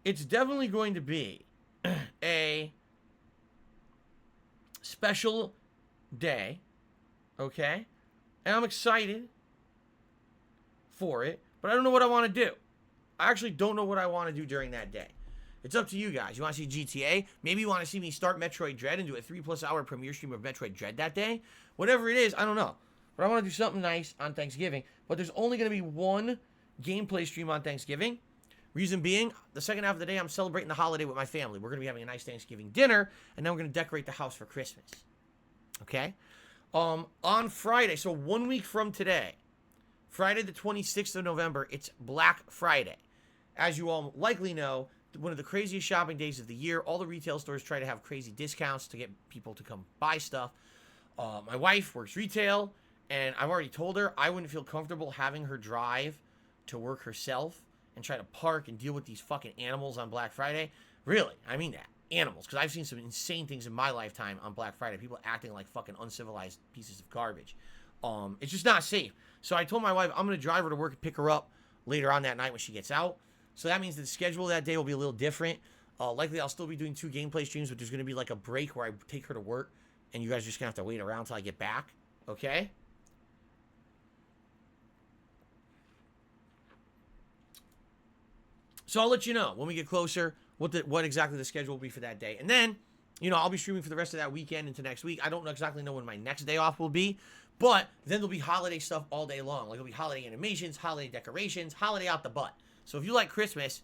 Speaker 1: it's definitely going to be a special day, okay? And I'm excited for it, but I don't know what I want to do. I actually don't know what I want to do during that day. It's up to you guys. You want to see GTA? Maybe you want to see me start Metroid Dread and do a 3+ hour premiere stream of Metroid Dread that day? Whatever it is, I don't know. But I want to do something nice on Thanksgiving. But there's only going to be one gameplay stream on Thanksgiving. Reason being, the second half of the day, I'm celebrating the holiday with my family. We're going to be having a nice Thanksgiving dinner, and then we're going to decorate the house for Christmas. Okay? On Friday, so 1 week from today, Friday the 26th of November, it's Black Friday. As you all likely know, one of the craziest shopping days of the year. All the retail stores try to have crazy discounts to get people to come buy stuff. My wife works retail, and I've already told her I wouldn't feel comfortable having her drive to work herself and try to park and deal with these fucking animals on Black Friday. Really, I mean that. Animals. Because I've seen some insane things in my lifetime on Black Friday. People acting like fucking uncivilized pieces of garbage. It's just not safe. So I told my wife I'm going to drive her to work and pick her up later on that night when she gets out. So that means the schedule that day will be a little different. Likely I'll still be doing 2 gameplay streams, but there's going to be like a break where I take her to work and you guys are just going to have to wait around until I get back, okay? So I'll let you know when we get closer what exactly the schedule will be for that day. And then, you know, I'll be streaming for the rest of that weekend into next week. I don't exactly know when my next day off will be, but then there'll be holiday stuff all day long. Like, it'll be holiday animations, holiday decorations, holiday out the butt. So if you like Christmas,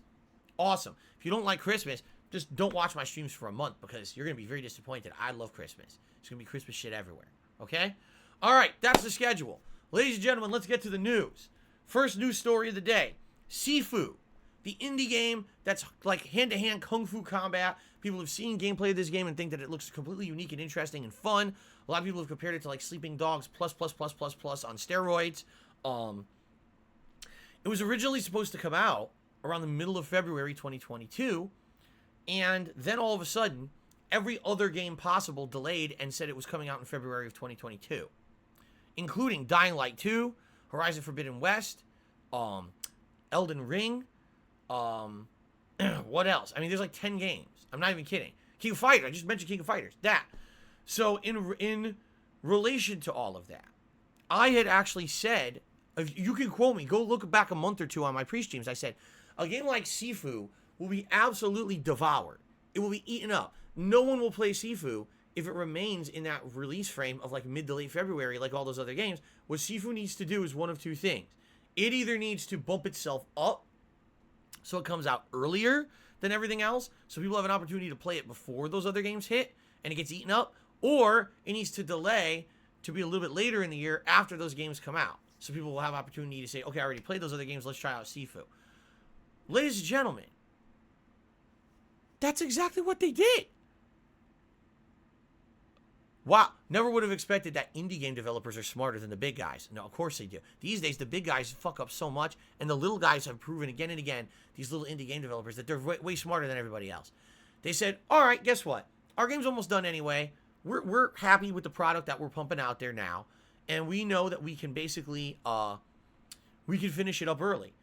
Speaker 1: awesome. If you don't like Christmas, just don't watch my streams for a month because you're going to be very disappointed. I love Christmas. It's going to be Christmas shit everywhere, okay? All right, that's the schedule. Ladies and gentlemen, let's get to the news. First news story of the day. Sifu, the indie game that's like hand-to-hand kung fu combat. People have seen gameplay of this game and think that it looks completely unique and interesting and fun. A lot of people have compared it to like Sleeping Dogs plus on steroids. It was originally supposed to come out around the middle of February 2022, and then all of a sudden, every other game possible delayed and said it was coming out in February of 2022, including Dying Light 2, Horizon Forbidden West, Elden Ring, what else? I mean, there's like 10 games. I'm not even kidding. King of Fighters. I just mentioned King of Fighters. That. So in relation to all of that, I had actually said, if you can quote me, go look back a month or two on my pre-streams. I said, a game like Sifu will be absolutely devoured. It will be eaten up. No one will play Sifu if it remains in that release frame of like mid to late February like all those other games. What Sifu needs to do is one of two things. It either needs to bump itself up so it comes out earlier than everything else, so people have an opportunity to play it before those other games hit and it gets eaten up, or it needs to delay to be a little bit later in the year after those games come out, so people will have opportunity to say, okay, I already played those other games, let's try out Sifu. Ladies and gentlemen, that's exactly what they did. Wow, never would have expected that indie game developers are smarter than the big guys. No, of course they do. These days, the big guys fuck up so much, and the little guys have proven again and again, these little indie game developers, that they're way smarter than everybody else. They said, all right, guess what? Our game's almost done anyway. We're happy with the product that we're pumping out there now, and we know that we can basically, we can finish it up early.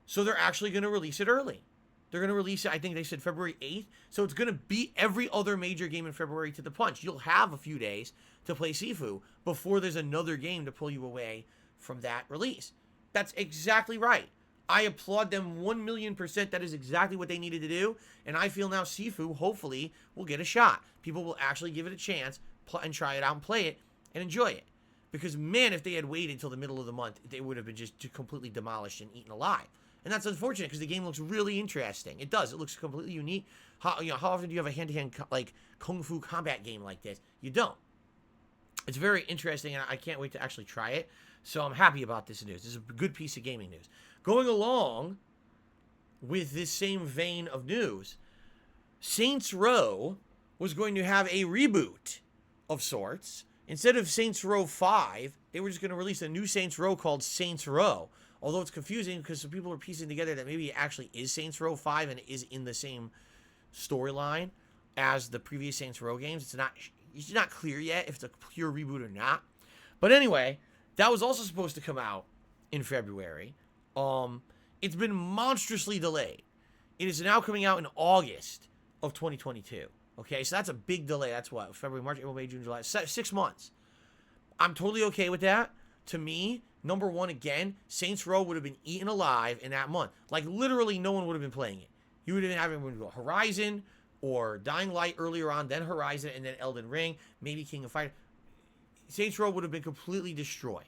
Speaker 1: So they're actually going to release it early. They're going to release it, I think they said February 8th. So it's going to beat every other major game in February to the punch. You'll have a few days to play Sifu before there's another game to pull you away from that release. That's exactly right. I applaud them 1,000,000%. That is exactly what they needed to do. And I feel now Sifu, hopefully, will get a shot. People will actually give it a chance and try it out and play it and enjoy it. Because, man, if they had waited until the middle of the month, they would have been just completely demolished and eaten alive. And that's unfortunate because the game looks really interesting. It does. It looks completely unique. How often do you have a hand-to-hand like kung fu combat game like this? You don't. It's very interesting, and I can't wait to actually try it. So I'm happy about this news. This is a good piece of gaming news. Going along with this same vein of news, Saints Row was going to have a reboot of sorts. Instead of Saints Row 5, they were just going to release a new Saints Row called Saints Row. Although it's confusing because some people are piecing together that maybe it actually is Saints Row 5 and it is in the same storyline as the previous Saints Row games. It's not clear yet if it's a pure reboot or not. But anyway, that was also supposed to come out in February. It's been monstrously delayed. It is now coming out in August of 2022. Okay, so that's a big delay. That's what? February, March, April, May, June, July. 6 months. I'm totally okay with that. To me, number one, again, Saints Row would have been eaten alive in that month. Like, literally, no one would have been playing it. You would have been having Horizon or Dying Light earlier on, then Horizon, and then Elden Ring, maybe King of Fighters. Saints Row would have been completely destroyed.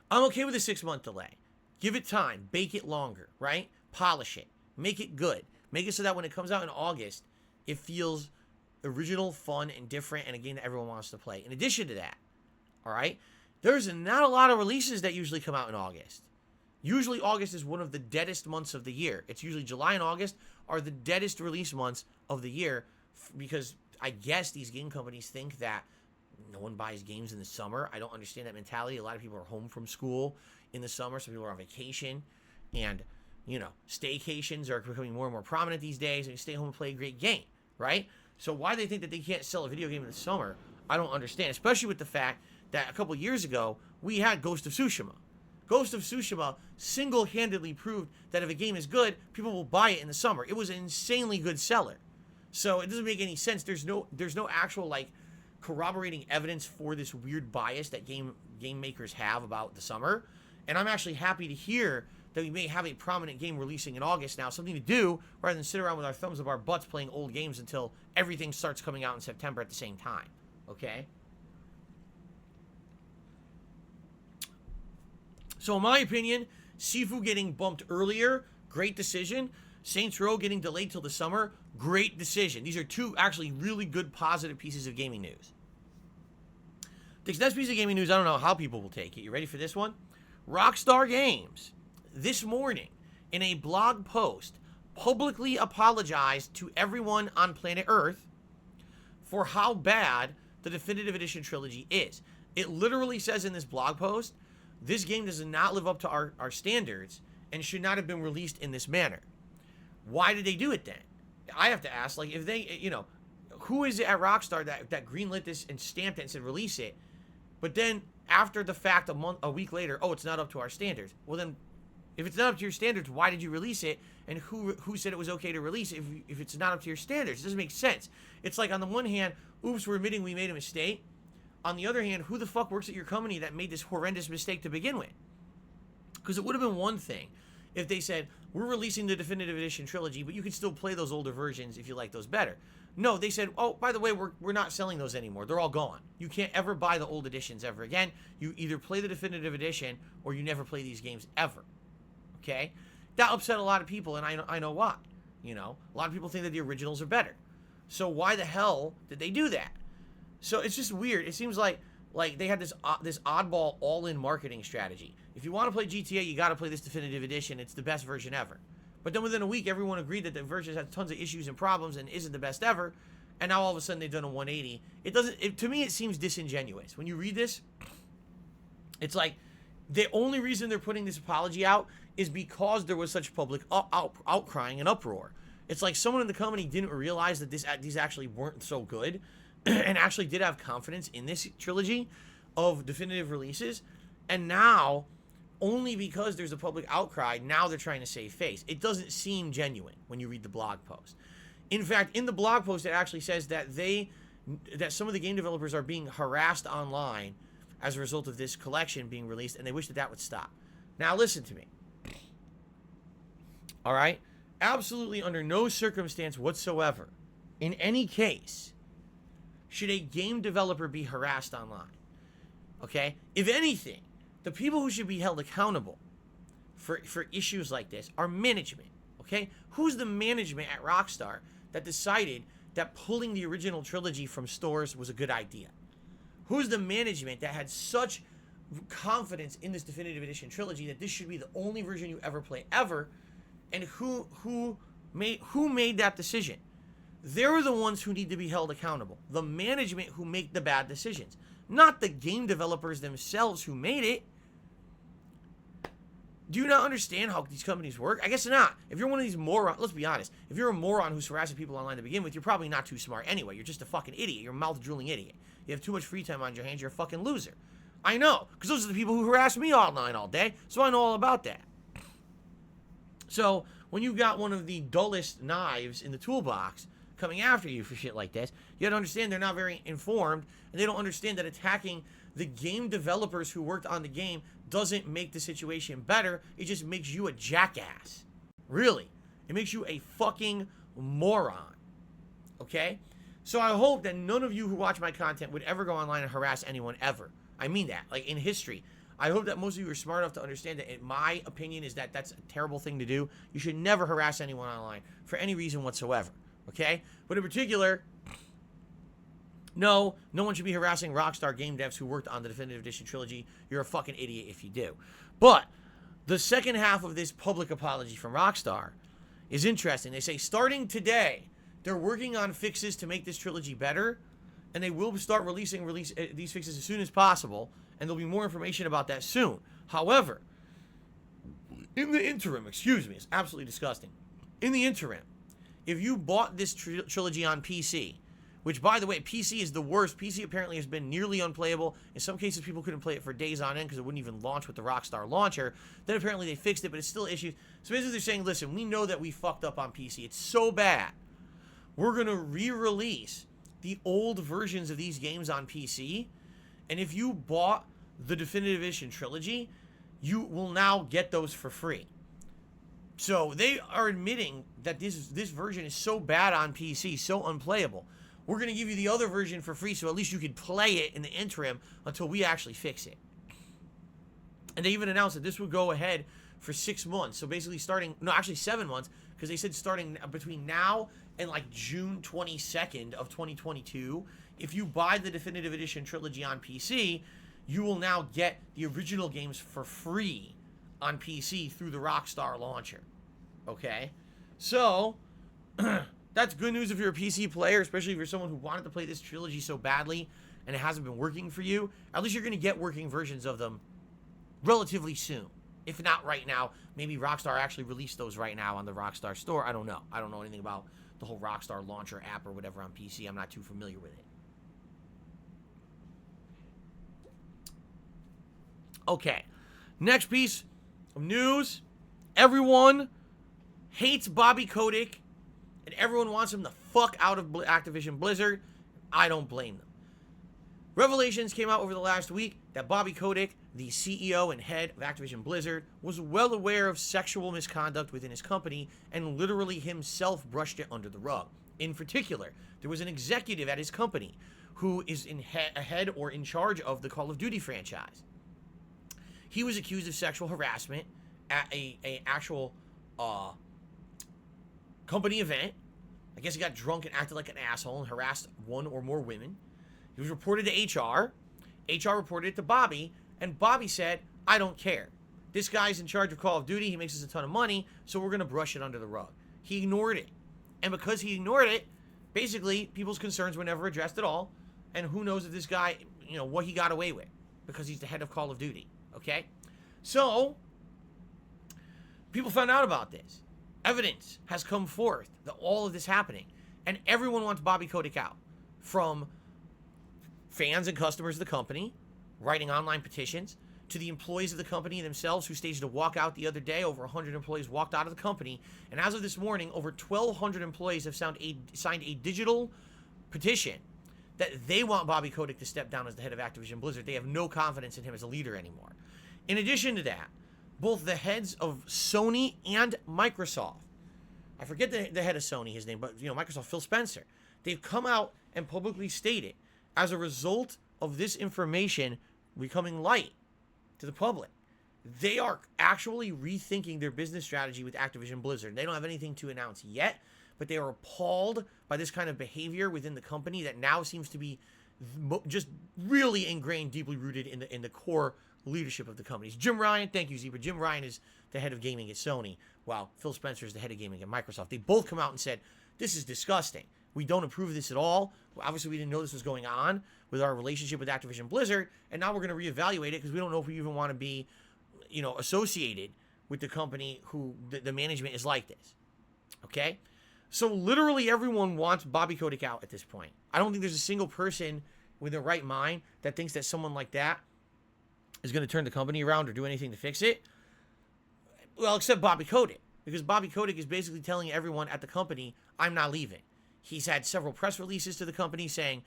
Speaker 1: I'm okay with a 6-month delay. Give it time. Bake it longer, right? Polish it. Make it good. Make it so that when it comes out in August, it feels original, fun, and different, and a game that everyone wants to play. In addition to that, all right, there's not a lot of releases that usually come out in August. Usually August is one of the deadest months of the year. It's usually July and August are the deadest release months of the year because I guess these game companies think that no one buys games in the summer. I don't understand that mentality. A lot of people are home from school in the summer. Some people are on vacation. And, you know, staycations are becoming more and more prominent these days. And you stay home and play a great game, right? So why they think that they can't sell a video game in the summer, I don't understand. Especially with the fact that a couple years ago, we had Ghost of Tsushima. Ghost of Tsushima single-handedly proved that if a game is good, people will buy it in the summer. It was an insanely good seller. So it doesn't make any sense. There's no actual, like, corroborating evidence for this weird bias that game makers have about the summer. And I'm actually happy to hear that we may have a prominent game releasing in August now, something to do rather than sit around with our thumbs up our butts playing old games until everything starts coming out in September at the same time. Okay? So in my opinion, Sifu getting bumped earlier, great decision. Saints Row getting delayed till the summer, great decision. These are two actually really good positive pieces of gaming news. This next piece of gaming news, I don't know how people will take it. You ready for this one? Rockstar Games, this morning, in a blog post, publicly apologized to everyone on planet Earth for how bad the Definitive Edition trilogy is. It literally says in this blog post, this game does not live up to our standards and should not have been released in this manner. Why did they do it then? I have to ask, like, if they, you know, who is it at Rockstar that greenlit this and stamped it and said release it, but then after the fact, a week later, oh, it's not up to our standards. Well then, if it's not up to your standards, why did you release it? And who said it was okay to release it if it's not up to your standards? It doesn't make sense. It's like, on the one hand, oops, we're admitting we made a mistake. On the other hand, who the fuck works at your company that made this horrendous mistake to begin with? Because it would have been one thing if they said, we're releasing the Definitive Edition trilogy, but you can still play those older versions if you like those better. No, they said, oh, by the way, we're not selling those anymore. They're all gone. You can't ever buy the old editions ever again. You either play the Definitive Edition or you never play these games ever. Okay? That upset a lot of people, and I know why. You know, a lot of people think that the originals are better. So why the hell did they do that? So it's just weird. It seems like they had this oddball all-in marketing strategy. If you want to play GTA, you got to play this Definitive Edition. It's the best version ever. But then within a week, everyone agreed that the version has tons of issues and problems and isn't the best ever. And now all of a sudden they've done a 180. To me, it seems disingenuous. When you read this, it's like the only reason they're putting this apology out is because there was such public outcrying and uproar. It's like someone in the company didn't realize that these actually weren't so good and actually did have confidence in this trilogy of definitive releases. And now, only because there's a public outcry, now they're trying to save face. It doesn't seem genuine when you read the blog post. In fact, in the blog post, it actually says that some of the game developers are being harassed online as a result of this collection being released, and they wish that would stop. Now, listen to me. All right? Absolutely under no circumstance whatsoever, in any case, should a game developer be harassed online. Okay? If anything, the people who should be held accountable for issues like this are management. Okay? Who's the management at Rockstar that decided that pulling the original trilogy from stores was a good idea? Who's the management that had such confidence in this Definitive Edition trilogy that this should be the only version you ever play ever? And who made that decision? They're the ones who need to be held accountable. The management who make the bad decisions, not the game developers themselves who made it. Do you not understand how these companies work? I guess not. If you're one of these morons, let's be honest. If you're a moron who's harassing people online to begin with, you're probably not too smart anyway. You're just a fucking idiot. You're a mouth-drooling idiot. You have too much free time on your hands. You're a fucking loser. I know, because those are the people who harass me online all day, so I know all about that. So, when you got one of the dullest knives in the toolbox coming after you for shit like this, you gotta understand they're not very informed, and they don't understand that attacking the game developers who worked on the game doesn't make the situation better. It just makes you a jackass. Really. It makes you a fucking moron. Okay? So I hope that none of you who watch my content would ever go online and harass anyone ever. I mean that. Like, in history. I hope that most of you are smart enough to understand that, in my opinion, is that that's a terrible thing to do. You should never harass anyone online for any reason whatsoever. Okay? But in particular, no one should be harassing Rockstar game devs who worked on the Definitive Edition trilogy. You're a fucking idiot if you do. But the second half of this public apology from Rockstar is interesting. They say, starting today, they're working on fixes to make this trilogy better, and they will start releasing these fixes as soon as possible, and there'll be more information about that soon. However, in the interim, excuse me, it's absolutely disgusting. In the interim, if you bought this trilogy on PC, which, by the way, PC is the worst. PC apparently has been nearly unplayable. In some cases, people couldn't play it for days on end because it wouldn't even launch with the Rockstar launcher. Then apparently they fixed it, but it's still issues. So basically they're saying, listen, we know that we fucked up on PC. It's so bad. We're going to re-release the old versions of these games on PC, and if you bought the Definitive Edition Trilogy, you will now get those for free. So they are admitting that this version is so bad on PC, so unplayable. We're going to give you the other version for free, so at least you can play it in the interim until we actually fix it. And they even announced that this would go ahead for 6 months. So basically actually 7 months, because they said starting between now and like June 22nd of 2022, if you buy the Definitive Edition Trilogy on PC, you will now get the original games for free on PC through the Rockstar launcher. Okay? So, that's good news if you're a PC player, especially if you're someone who wanted to play this trilogy so badly and it hasn't been working for you. At least you're going to get working versions of them relatively soon. If not right now, maybe Rockstar actually released those right now on the Rockstar store. I don't know. I don't know anything about the whole Rockstar launcher app or whatever on PC. I'm not too familiar with it. Okay. Next piece of news. Everyone hates Bobby Kotick, and everyone wants him the fuck out of Activision Blizzard. I don't blame them. Revelations came out over the last week that Bobby Kotick, the CEO and head of Activision Blizzard, was well aware of sexual misconduct within his company and literally himself brushed it under the rug. In particular, there was an executive at his company who is ahead or in charge of the Call of Duty franchise. He was accused of sexual harassment at a actual company event. I guess he got drunk and acted like an asshole and harassed one or more women. He was reported to HR. HR reported it to Bobby, and Bobby said, I don't care. This guy's in charge of Call of Duty. He makes us a ton of money, so we're going to brush it under the rug. He ignored it. And because he ignored it, basically, people's concerns were never addressed at all. And who knows if this guy, what he got away with, because he's the head of Call of Duty. Okay? So, people found out about this. Evidence has come forth that all of this happening. And everyone wants Bobby Kotick out. From fans and customers of the company, writing online petitions, to the employees of the company themselves who staged a walkout the other day. Over 100 employees walked out of the company. And as of this morning, over 1,200 employees have signed a digital petition that they want Bobby Kotick to step down as the head of Activision Blizzard. They have no confidence in him as a leader anymore. In addition to that, both the heads of Sony and Microsoft, I forget the head of Sony, his name, but Microsoft, Phil Spencer, they've come out and publicly stated, as a result of this information becoming light to the public, they are actually rethinking their business strategy with Activision Blizzard. They don't have anything to announce yet, but they are appalled by this kind of behavior within the company that now seems to be just really ingrained, deeply rooted in the core leadership of the companies. Jim Ryan, thank you, Zebra. Jim Ryan is the head of gaming at Sony, while Phil Spencer is the head of gaming at Microsoft. They both come out and said, this is disgusting. We don't approve of this at all. Obviously, we didn't know this was going on with our relationship with Activision Blizzard, and now we're going to reevaluate it because we don't know if we even want to be, associated with the company who the management is like this. Okay? So literally everyone wants Bobby Kotick out at this point. I don't think there's a single person with their right mind that thinks that someone like that is going to turn the company around or do anything to fix it. Well, except Bobby Kotick, because Bobby Kotick is basically telling everyone at the company, I'm not leaving. He's had several press releases to the company saying,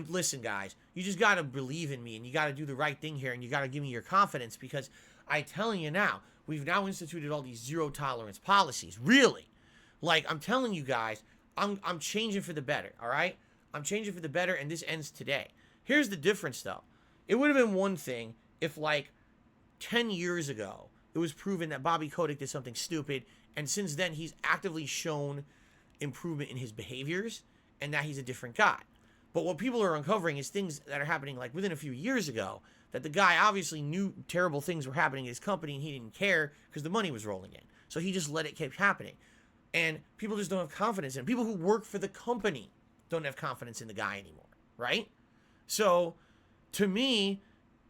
Speaker 1: listen, guys, you just got to believe in me and you got to do the right thing here and you got to give me your confidence because I'm telling you now, we've now instituted all these zero tolerance policies. Really? Like, I'm telling you guys, I'm changing for the better, all right? I'm changing for the better, and this ends today. Here's the difference, though. It would have been one thing if, 10 years ago, it was proven that Bobby Kotick did something stupid, and since then, he's actively shown improvement in his behaviors, and that he's a different guy. But what people are uncovering is things that are happening, within a few years ago, that the guy obviously knew terrible things were happening in his company, and he didn't care because the money was rolling in. So he just let it keep happening. And people just don't have confidence in him. People who work for the company don't have confidence in the guy anymore, right? So, to me,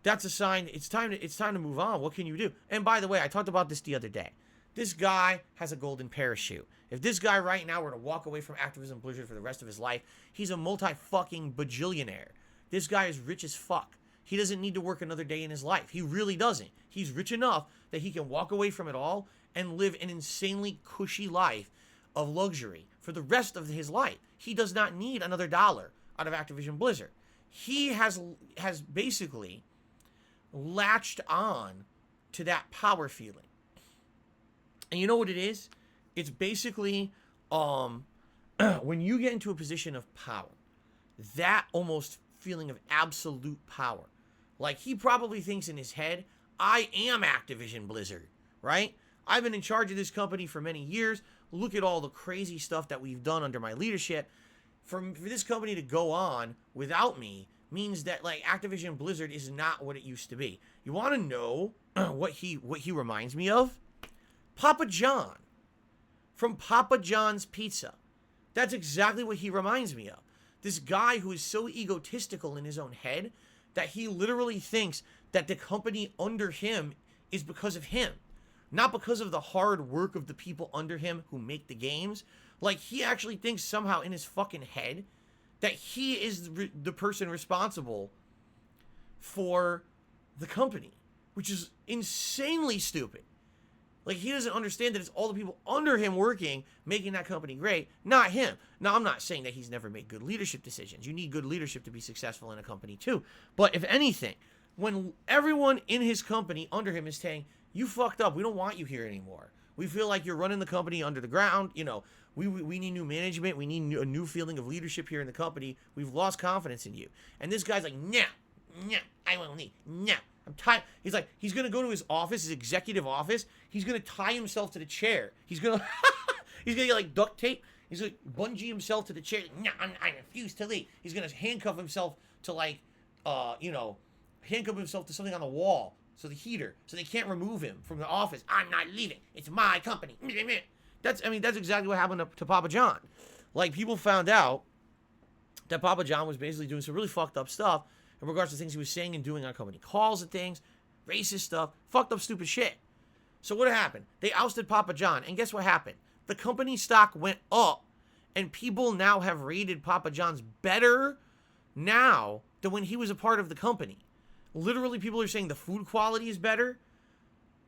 Speaker 1: that's a sign it's time to move on. What can you do? And by the way, I talked about this the other day. This guy has a golden parachute. If this guy right now were to walk away from Activision Blizzard for the rest of his life, he's a multi-fucking bajillionaire. This guy is rich as fuck. He doesn't need to work another day in his life. He really doesn't. He's rich enough that he can walk away from it all and live an insanely cushy life of luxury for the rest of his life. He does not need another dollar out of Activision Blizzard. He has basically latched on to that power feeling. And you know what it is? It's basically when you get into a position of power, that almost feeling of absolute power. Like, he probably thinks in his head, I am Activision Blizzard, right? I've been in charge of this company for many years. Look at all the crazy stuff that we've done under my leadership. For this company to go on without me means that, like, Activision Blizzard is not what it used to be. You want to know what he reminds me of? Papa John from Papa John's Pizza. That's exactly what he reminds me of. This guy who is so egotistical in his own head that he literally thinks that the company under him is because of him, not because of the hard work of the people under him who make the games. Like, he actually thinks somehow in his fucking head that he is the person responsible for the company, which is insanely stupid. Like, he doesn't understand that it's all the people under him working, making that company great, not him. Now, I'm not saying that he's never made good leadership decisions. You need good leadership to be successful in a company too. But if anything, when everyone in his company under him is saying, you fucked up, we don't want you here anymore. We feel like you're running the company under the ground. You know, we need new management. We need a new feeling of leadership here in the company. We've lost confidence in you. And this guy's like, no, I won't leave. No, I'm tired. He's like, he's going to go to his office, his executive office. He's going to tie himself to the chair. He's going to, he's going to get like duct tape. He's going to bungee himself to the chair. No, I refuse to leave. He's going to handcuff himself to like, handcuff himself to something on the wall. So the heater, so they can't remove him from the office. I'm not leaving. It's my company. That's exactly what happened to Papa John. Like, people found out that Papa John was basically doing some really fucked up stuff in regards to things he was saying and doing on company calls and things, racist stuff, fucked up stupid shit. So what happened? They ousted Papa John, and guess what happened? The company stock went up, and people now have rated Papa John's better now than when he was a part of the company. Literally, people are saying the food quality is better.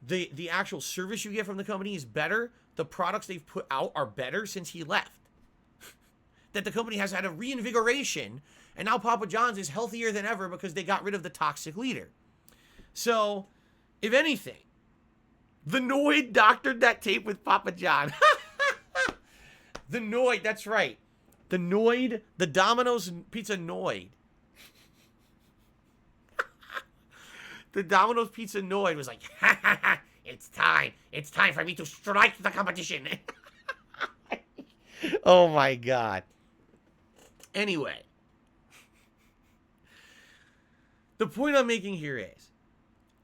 Speaker 1: The actual service you get from the company is better. The products they've put out are better since he left. That the company has had a reinvigoration, and now Papa John's is healthier than ever because they got rid of the toxic leader. So, if anything, the Noid doctored that tape with Papa John. The Noid, that's right. The Noid, the Domino's Pizza Noid. The Domino's Pizza Noid was like, ha ha ha, it's time for me to strike the competition. Oh my God. Anyway, the point I'm making here is,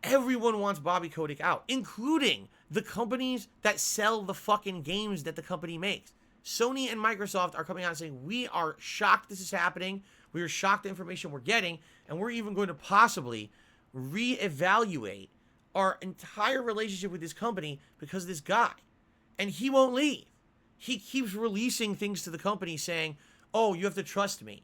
Speaker 1: everyone wants Bobby Kotick out, including the companies that sell the fucking games that the company makes. Sony and Microsoft are coming out and saying, we are shocked this is happening. We are shocked the information we're getting, and we're even going to possibly reevaluate our entire relationship with this company because of this guy. And he won't leave. He keeps releasing things to the company saying, oh, you have to trust me.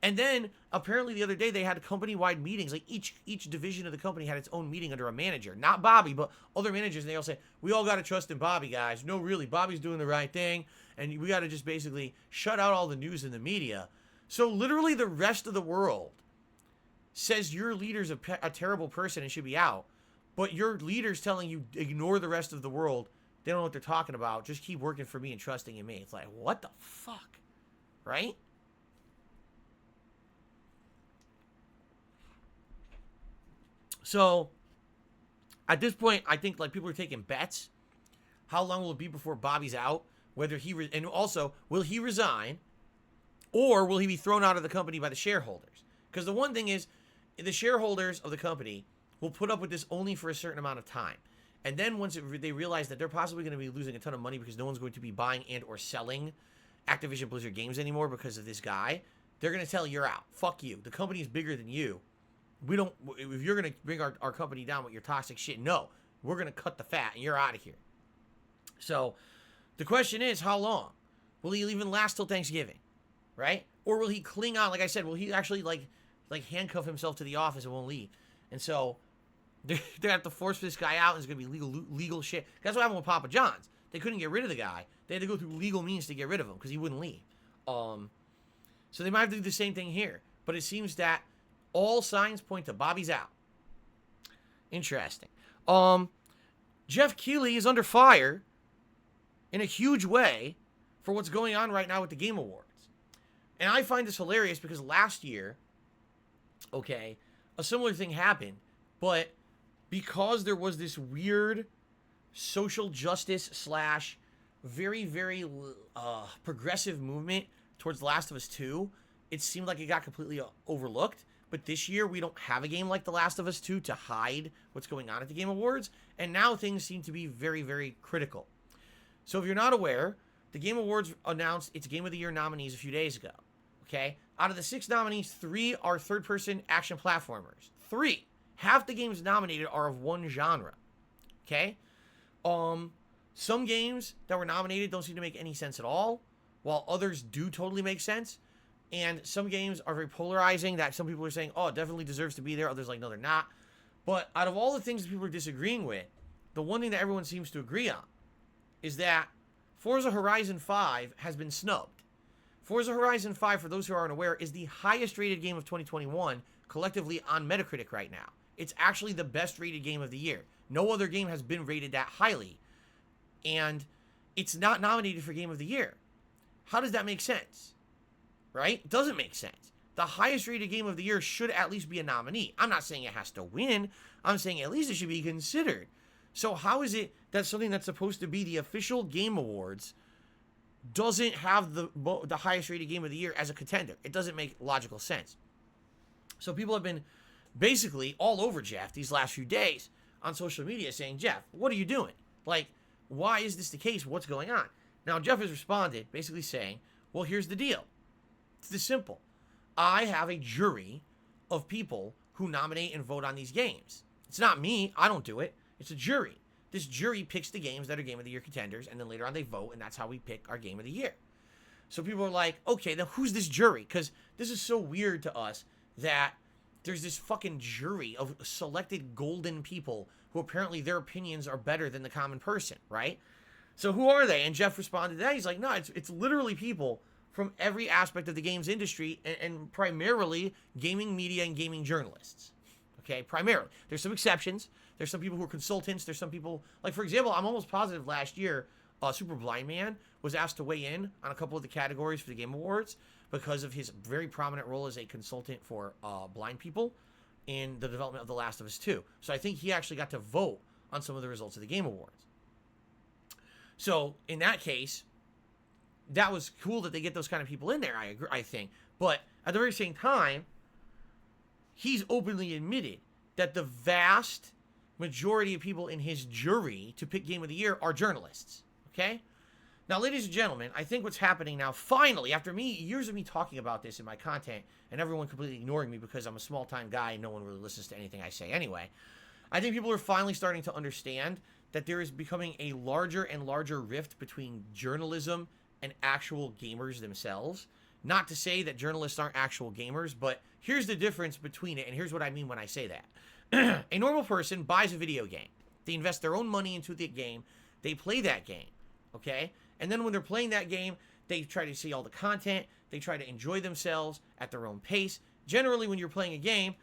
Speaker 1: And then apparently the other day they had company-wide meetings. Like each division of the company had its own meeting under a manager. Not Bobby, but other managers. And they all say, we all got to trust in Bobby, guys. No, really, Bobby's doing the right thing. And we got to just basically shut out all the news in the media. So literally the rest of the world says your leader's a terrible person and should be out, but your leader's telling you ignore the rest of the world. They don't know what they're talking about. Just keep working for me and trusting in me. It's like, what the fuck? Right? So, at this point, I think like people are taking bets. How long will it be before Bobby's out? Whether he and also, will he resign, or will he be thrown out of the company by the shareholders? Because the one thing is, the shareholders of the company will put up with this only for a certain amount of time. And then once they realize that they're possibly going to be losing a ton of money because no one's going to be buying and or selling Activision Blizzard games anymore because of this guy, they're going to tell you're out. Fuck you. The company is bigger than you. We don't, if you're going to bring our company down with your toxic shit, no. We're going to cut the fat and you're out of here. So the question is, how long? Will he even last till Thanksgiving? Right? Or will he cling on? Like I said, will he actually like handcuff himself to the office and won't leave? And so they're going to have to force this guy out, and it's going to be legal shit. That's what happened with Papa John's. They couldn't get rid of the guy. They had to go through legal means to get rid of him because he wouldn't leave. So they might have to do the same thing here. But it seems that all signs point to Bobby's out. Interesting. Jeff Keighley is under fire in a huge way for what's going on right now with the Game Awards. And I find this hilarious because last year, okay, a similar thing happened, but because there was this weird social justice slash very, very progressive movement towards The Last of Us 2, it seemed like it got completely overlooked. But this year, we don't have a game like The Last of Us 2 to hide what's going on at the Game Awards. And now things seem to be very, very critical. So if you're not aware, the Game Awards announced its Game of the Year nominees a few days ago. Okay? Out of the 6 nominees, 3 are third-person action platformers. 3. Half the games nominated are of one genre. Okay? Some games that were nominated don't seem to make any sense at all, while others do totally make sense. And some games are very polarizing that some people are saying, oh, it definitely deserves to be there. Others are like, no, they're not. But out of all the things that people are disagreeing with, the one thing that everyone seems to agree on is that Forza Horizon 5 has been snubbed. Forza Horizon 5, for those who aren't aware, is the highest rated game of 2021 collectively on Metacritic right now. It's actually the best rated game of the year. No other game has been rated that highly. And it's not nominated for Game of the Year. How does that make sense? Right? It doesn't make sense. The highest rated game of the year should at least be a nominee. I'm not saying it has to win. I'm saying at least it should be considered. So how is it that something that's supposed to be the official Game Awards doesn't have the highest rated game of the year as a contender? It doesn't make logical sense. So people have been basically all over Jeff these last few days on social media saying, Jeff, what are you doing? Like, why is this the case? What's going on? Now, Jeff has responded basically saying, well, here's the deal. It's this simple. I have a jury of people who nominate and vote on these games. It's not me. I don't do it. It's a jury. This jury picks the games that are Game of the Year contenders, and then later on they vote, and that's how we pick our Game of the Year. So people are like, okay, then who's this jury? Because this is so weird to us that there's this fucking jury of selected golden people who apparently their opinions are better than the common person, right? So who are they? And Jeff responded to that. He's like, no, it's literally people from every aspect of the games industry and primarily gaming media and gaming journalists. Okay, primarily. There's some exceptions. There's some people who are consultants. There's some people, like for example, I'm almost positive last year, Super Blind Man was asked to weigh in on a couple of the categories for the Game Awards because of his very prominent role as a consultant for blind people in the development of The Last of Us 2. So I think he actually got to vote on some of the results of the Game Awards. So in that case, that was cool that they get those kind of people in there, I think. But at the very same time, he's openly admitted that the vast majority of people in his jury to pick Game of the Year are journalists. Okay? Now, ladies and gentlemen, I think what's happening now, finally, after years of me talking about this in my content and everyone completely ignoring me because I'm a small-time guy and no one really listens to anything I say anyway, I think people are finally starting to understand that there is becoming a larger and larger rift between journalism and actual gamers themselves. Not to say that journalists aren't actual gamers, but here's the difference between it, and here's what I mean when I say that. A normal person buys a video game. They invest their own money into the game. They play that game, okay? And then when they're playing that game, they try to see all the content. They try to enjoy themselves at their own pace. Generally, when you're playing a game,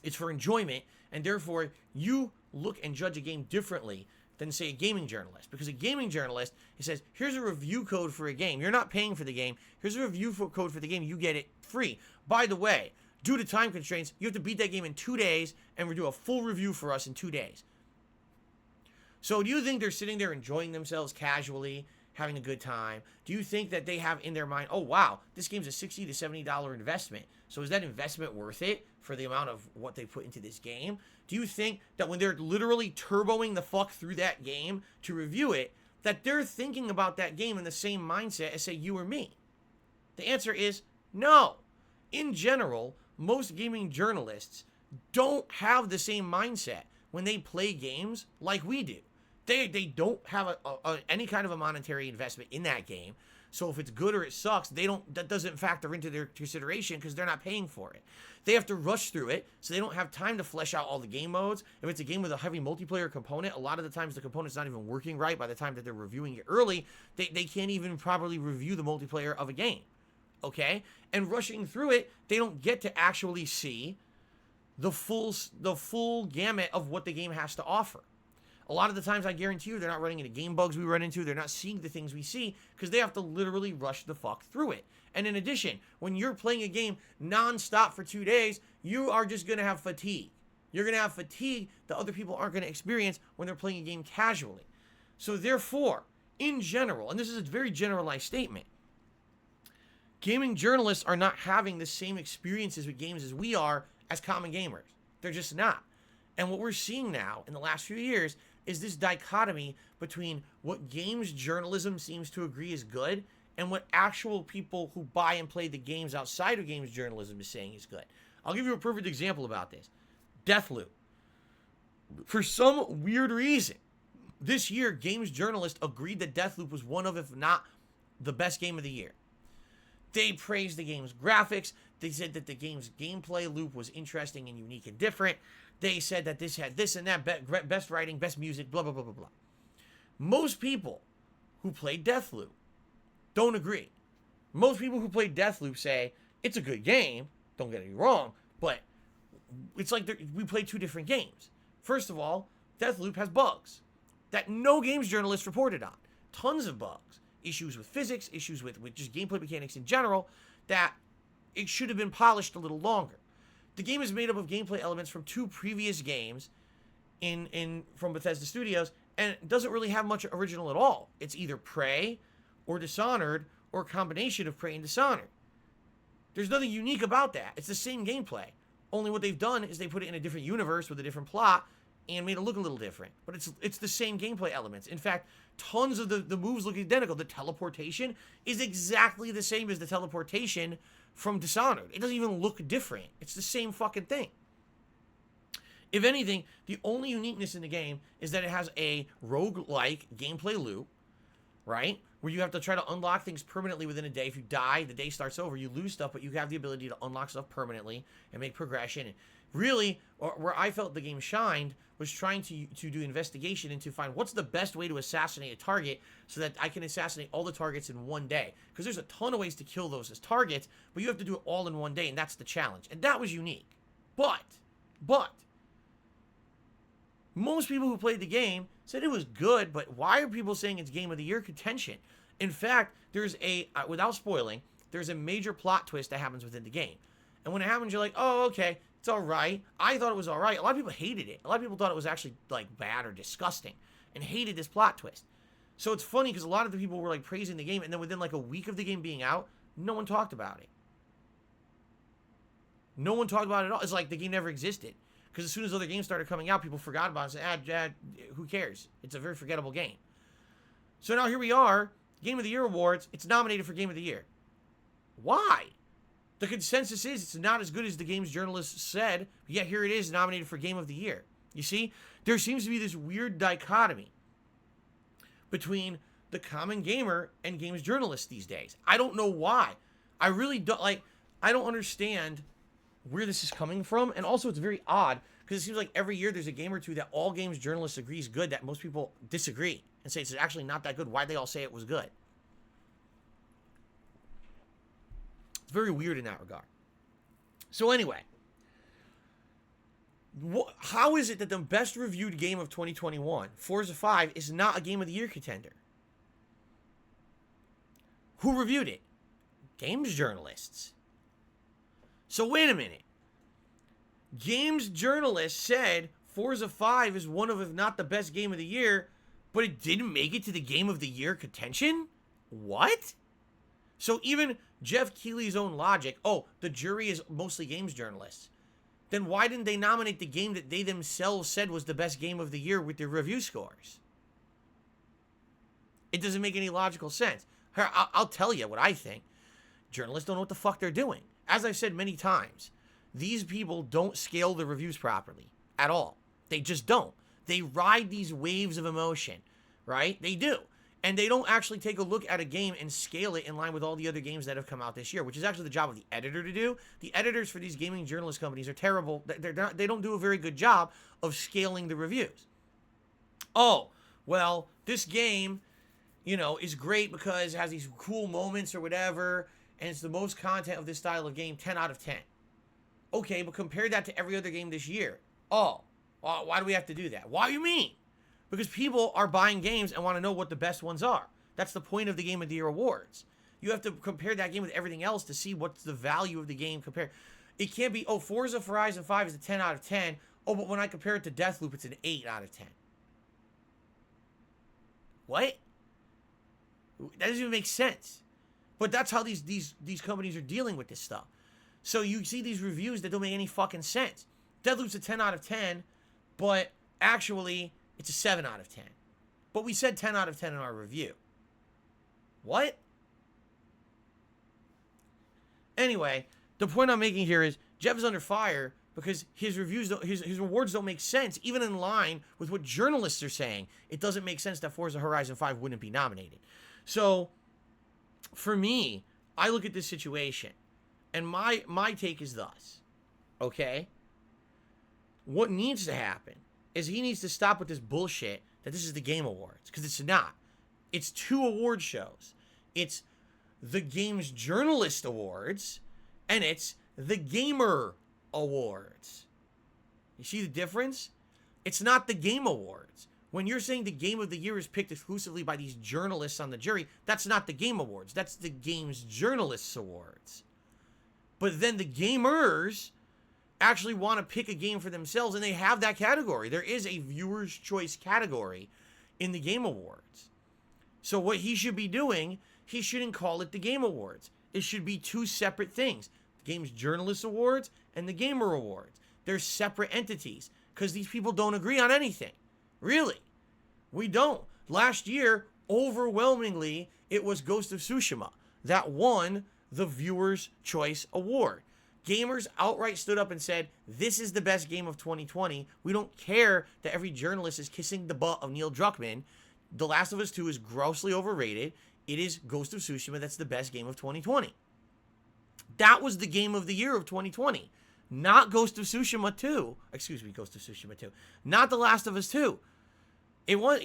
Speaker 1: it's for enjoyment, and therefore, you look and judge a game differently than, say, a gaming journalist. Because a gaming journalist, he says, here's a review code for a game. You're not paying for the game. Here's a review code for the game. You get it free. By the way, due to time constraints, you have to beat that game in 2 days and do a full review for us in 2 days. So do you think they're sitting there enjoying themselves casually, having a good time? Do you think that they have in their mind, oh, wow, this game's a $60 to $70 investment. So is that investment worth it for the amount of what they put into this game? Do you think that when they're literally turboing the fuck through that game to review it, that they're thinking about that game in the same mindset as, say, you or me? The answer is no. In general, most gaming journalists don't have the same mindset when they play games like we do. They don't have any kind of a monetary investment in that game. So if it's good or it sucks, that doesn't factor into their consideration because they're not paying for it. They have to rush through it, so they don't have time to flesh out all the game modes. If it's a game with a heavy multiplayer component, a lot of the times the component's not even working right by the time that they're reviewing it early. They can't even properly review the multiplayer of a game. okay? And rushing through it, they don't get to actually see the full gamut of what the game has to offer. A lot of the times, I guarantee you, they're not running into game bugs we run into. They're not seeing the things we see because they have to literally rush the fuck through it. And in addition, when you're playing a game nonstop for 2 days, you are just going to have fatigue. You're going to have fatigue that other people aren't going to experience when they're playing a game casually. So therefore, in general, and this is a very generalized statement, gaming journalists are not having the same experiences with games as we are as common gamers. They're just not. And what we're seeing now in the last few years is this dichotomy between what games journalism seems to agree is good and what actual people who buy and play the games outside of games journalism is saying is good. I'll give you a perfect example about this. Deathloop. For some weird reason, this year, games journalists agreed that Deathloop was one of, if not the best game of the year. They praised the game's graphics. They said that the game's gameplay loop was interesting and unique and different. They said that this had this and that, best writing, best music, blah, blah, blah, blah, blah. Most people who played Deathloop don't agree. Most people who played Deathloop say, it's a good game, don't get me wrong, but it's like we played two different games. First of all, Deathloop has bugs that no games journalist reported on. Tons of bugs. Issues with physics, issues with just gameplay mechanics in general, that it should have been polished a little longer. The game is made up of gameplay elements from two previous games from Bethesda Studios, and it doesn't really have much original at all. It's either Prey or Dishonored, or a combination of Prey and Dishonored. There's nothing unique about that. It's the same gameplay. Only what they've done is they put it in a different universe with a different plot and made it look a little different. But it's the same gameplay elements. In fact, tons of the moves look identical. The teleportation is exactly the same as the teleportation from Dishonored. It doesn't even look different. It's the same fucking thing. If anything, the only uniqueness in the game is that it has a roguelike gameplay loop, right? Where you have to try to unlock things permanently within a day. If you die, the day starts over. You lose stuff, but you have the ability to unlock stuff permanently and make progression. And really, where I felt the game shined was trying to do investigation and to find what's the best way to assassinate a target so that I can assassinate all the targets in one day. Because there's a ton of ways to kill those as targets, but you have to do it all in one day, and that's the challenge. And that was unique. But, most people who played the game said it was good, but why are people saying it's Game of the Year contention? In fact, there's without spoiling, there's a major plot twist that happens within the game. And when it happens, you're like, oh, okay, it's all right. I thought it was all right. A lot of people hated it. A lot of people thought it was actually, like, bad or disgusting and hated this plot twist. So it's funny because a lot of the people were, like, praising the game, and then within, like, a week of the game being out, no one talked about it. No one talked about it at all. It's like the game never existed. Because as soon as other games started coming out, people forgot about it and said, who cares? It's a very forgettable game. So now here we are, Game of the Year Awards, it's nominated for Game of the Year. Why? The consensus is it's not as good as the games journalists said, but yet here it is nominated for Game of the Year. You see, there seems to be this weird dichotomy between the common gamer and games journalists these days. I don't know why. I really don't, I don't understand where this is coming from, and also it's very odd, because it seems like every year there's a game or two that all games journalists agree is good that most people disagree, and say it's actually not that good. Why'd they all say it was good? It's very weird in that regard. So anyway, how is it that the best reviewed game of 2021, Forza 5, is not a Game of the Year contender? Who reviewed it? Games journalists. So wait a minute. Games journalists said Forza 5 is one of, if not the best game of the year, but it didn't make it to the Game of the Year contention? What? So even Jeff Keighley's own logic, oh, the jury is mostly games journalists. Then why didn't they nominate the game that they themselves said was the best game of the year with their review scores? It doesn't make any logical sense. I'll tell you what I think. Journalists don't know what the fuck they're doing. As I've said many times, these people don't scale the reviews properly at all. They just don't. They ride these waves of emotion, right? They do. And they don't actually take a look at a game and scale it in line with all the other games that have come out this year, which is actually the job of the editor to do. The editors for these gaming journalist companies are terrible. They don't do a very good job of scaling the reviews. Oh, well, this game, you know, is great because it has these cool moments or whatever, and it's the most content of this style of game, 10 out of 10. Okay, but compare that to every other game this year. Oh, well, why do we have to do that? Why do you mean? Because people are buying games and want to know what the best ones are. That's the point of the Game of the Year awards. You have to compare that game with everything else to see what's the value of the game compared. It can't be, oh, Forza Horizon 5 is a 10 out of 10. Oh, but when I compare it to Deathloop, it's an 8 out of 10. What? That doesn't even make sense. But that's how these companies are dealing with this stuff. So you see these reviews that don't make any fucking sense. Deathloop's a 10 out of 10, but actually it's a 7 out of 10. But we said 10 out of 10 in our review. What? Anyway, the point I'm making here is Jeff is under fire because his reviews, his awards don't make sense, even in line with what journalists are saying. It doesn't make sense that Forza Horizon 5 wouldn't be nominated. So, for me, I look at this situation, and my take is thus, okay? What needs to happen is he needs to stop with this bullshit that this is the Game Awards, because it's not. It's 2 award shows. It's the Games Journalist Awards, and it's the Gamer Awards. You see the difference? It's not the Game Awards. When you're saying the Game of the Year is picked exclusively by these journalists on the jury, that's not the Game Awards. That's the Games Journalists Awards. But then the gamers actually want to pick a game for themselves, and they have that category. There is a viewer's choice category in the Game Awards. So what he should be doing, he shouldn't call it the Game Awards. It should be 2 separate things. The Games Journalist Awards and the Gamer Awards. They're separate entities because these people don't agree on anything. Really. We don't. Last year, overwhelmingly, it was Ghost of Tsushima that won the Viewer's Choice Award. Gamers outright stood up and said, this is the best game of 2020. We don't care that every journalist is kissing the butt of Neil Druckmann. The Last of Us 2 is grossly overrated. It is Ghost of Tsushima that's the best game of 2020. That was the Game of the Year of 2020. Not Ghost of Tsushima 2. Excuse me, Ghost of Tsushima 2. Not The Last of Us 2. It was,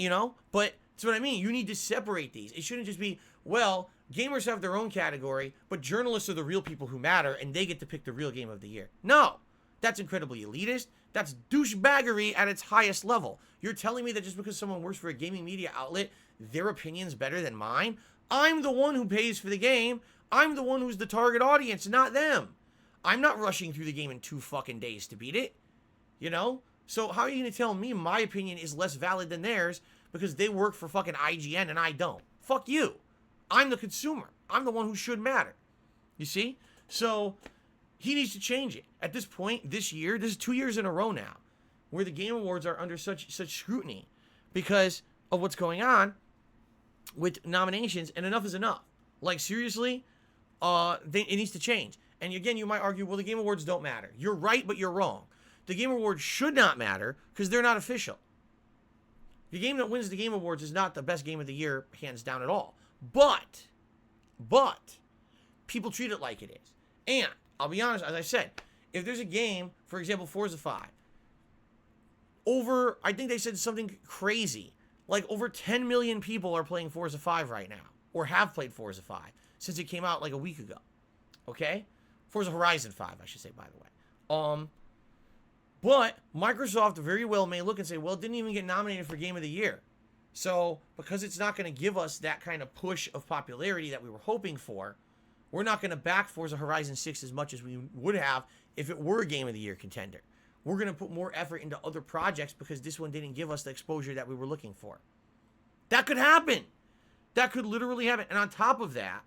Speaker 1: but that's what I mean. You need to separate these. It shouldn't just be, well, gamers have their own category, but journalists are the real people who matter, and they get to pick the real Game of the Year. No. That's incredibly elitist. That's douchebaggery at its highest level. You're telling me that just because someone works for a gaming media outlet, their opinion's better than mine? I'm the one who pays for the game. I'm the one who's the target audience, not them. I'm not rushing through the game in 2 fucking days to beat it. So how are you going to tell me my opinion is less valid than theirs because they work for fucking IGN and I don't? Fuck you. I'm the consumer. I'm the one who should matter. You see? So he needs to change it. At this point, this year, this is 2 years in a row now, where the Game Awards are under such scrutiny because of what's going on with nominations, and enough is enough. Like, seriously, it needs to change. And again, you might argue, well, the Game Awards don't matter. You're right, but you're wrong. The Game Awards should not matter because they're not official. The game that wins the Game Awards is not the best game of the year, hands down at all. But, people treat it like it is. And, I'll be honest, as I said, if there's a game, for example, Forza 5, I think they said something crazy, like over 10 million people are playing Forza 5 right now, or have played Forza 5, since it came out like a week ago. Okay? Forza Horizon 5, I should say, by the way. But Microsoft very well may look and say, well, it didn't even get nominated for Game of the Year. So, because it's not going to give us that kind of push of popularity that we were hoping for, we're not going to back Forza Horizon 6 as much as we would have if it were a Game of the Year contender. We're going to put more effort into other projects because this one didn't give us the exposure that we were looking for. That could happen. That could literally happen. And on top of that,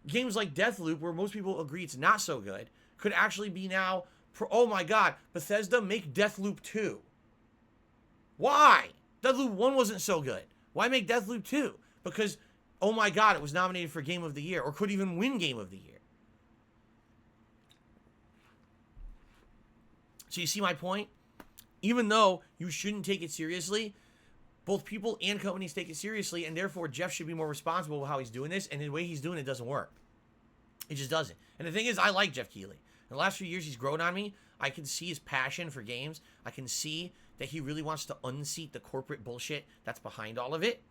Speaker 1: games like Deathloop, where most people agree it's not so good, could actually be now, oh my god, Bethesda, make Deathloop 2. Why? Deathloop 1 wasn't so good. Why make Deathloop 2? Because, oh my god, it was nominated for Game of the Year, or could even win Game of the Year. So you see my point? Even though you shouldn't take it seriously, both people and companies take it seriously, and therefore Jeff should be more responsible with how he's doing this, and the way he's doing it doesn't work. It just doesn't. And the thing is, I like Jeff Keighley. In the last few years, he's grown on me. I can see his passion for games. I can see that he really wants to unseat the corporate bullshit that's behind all of it.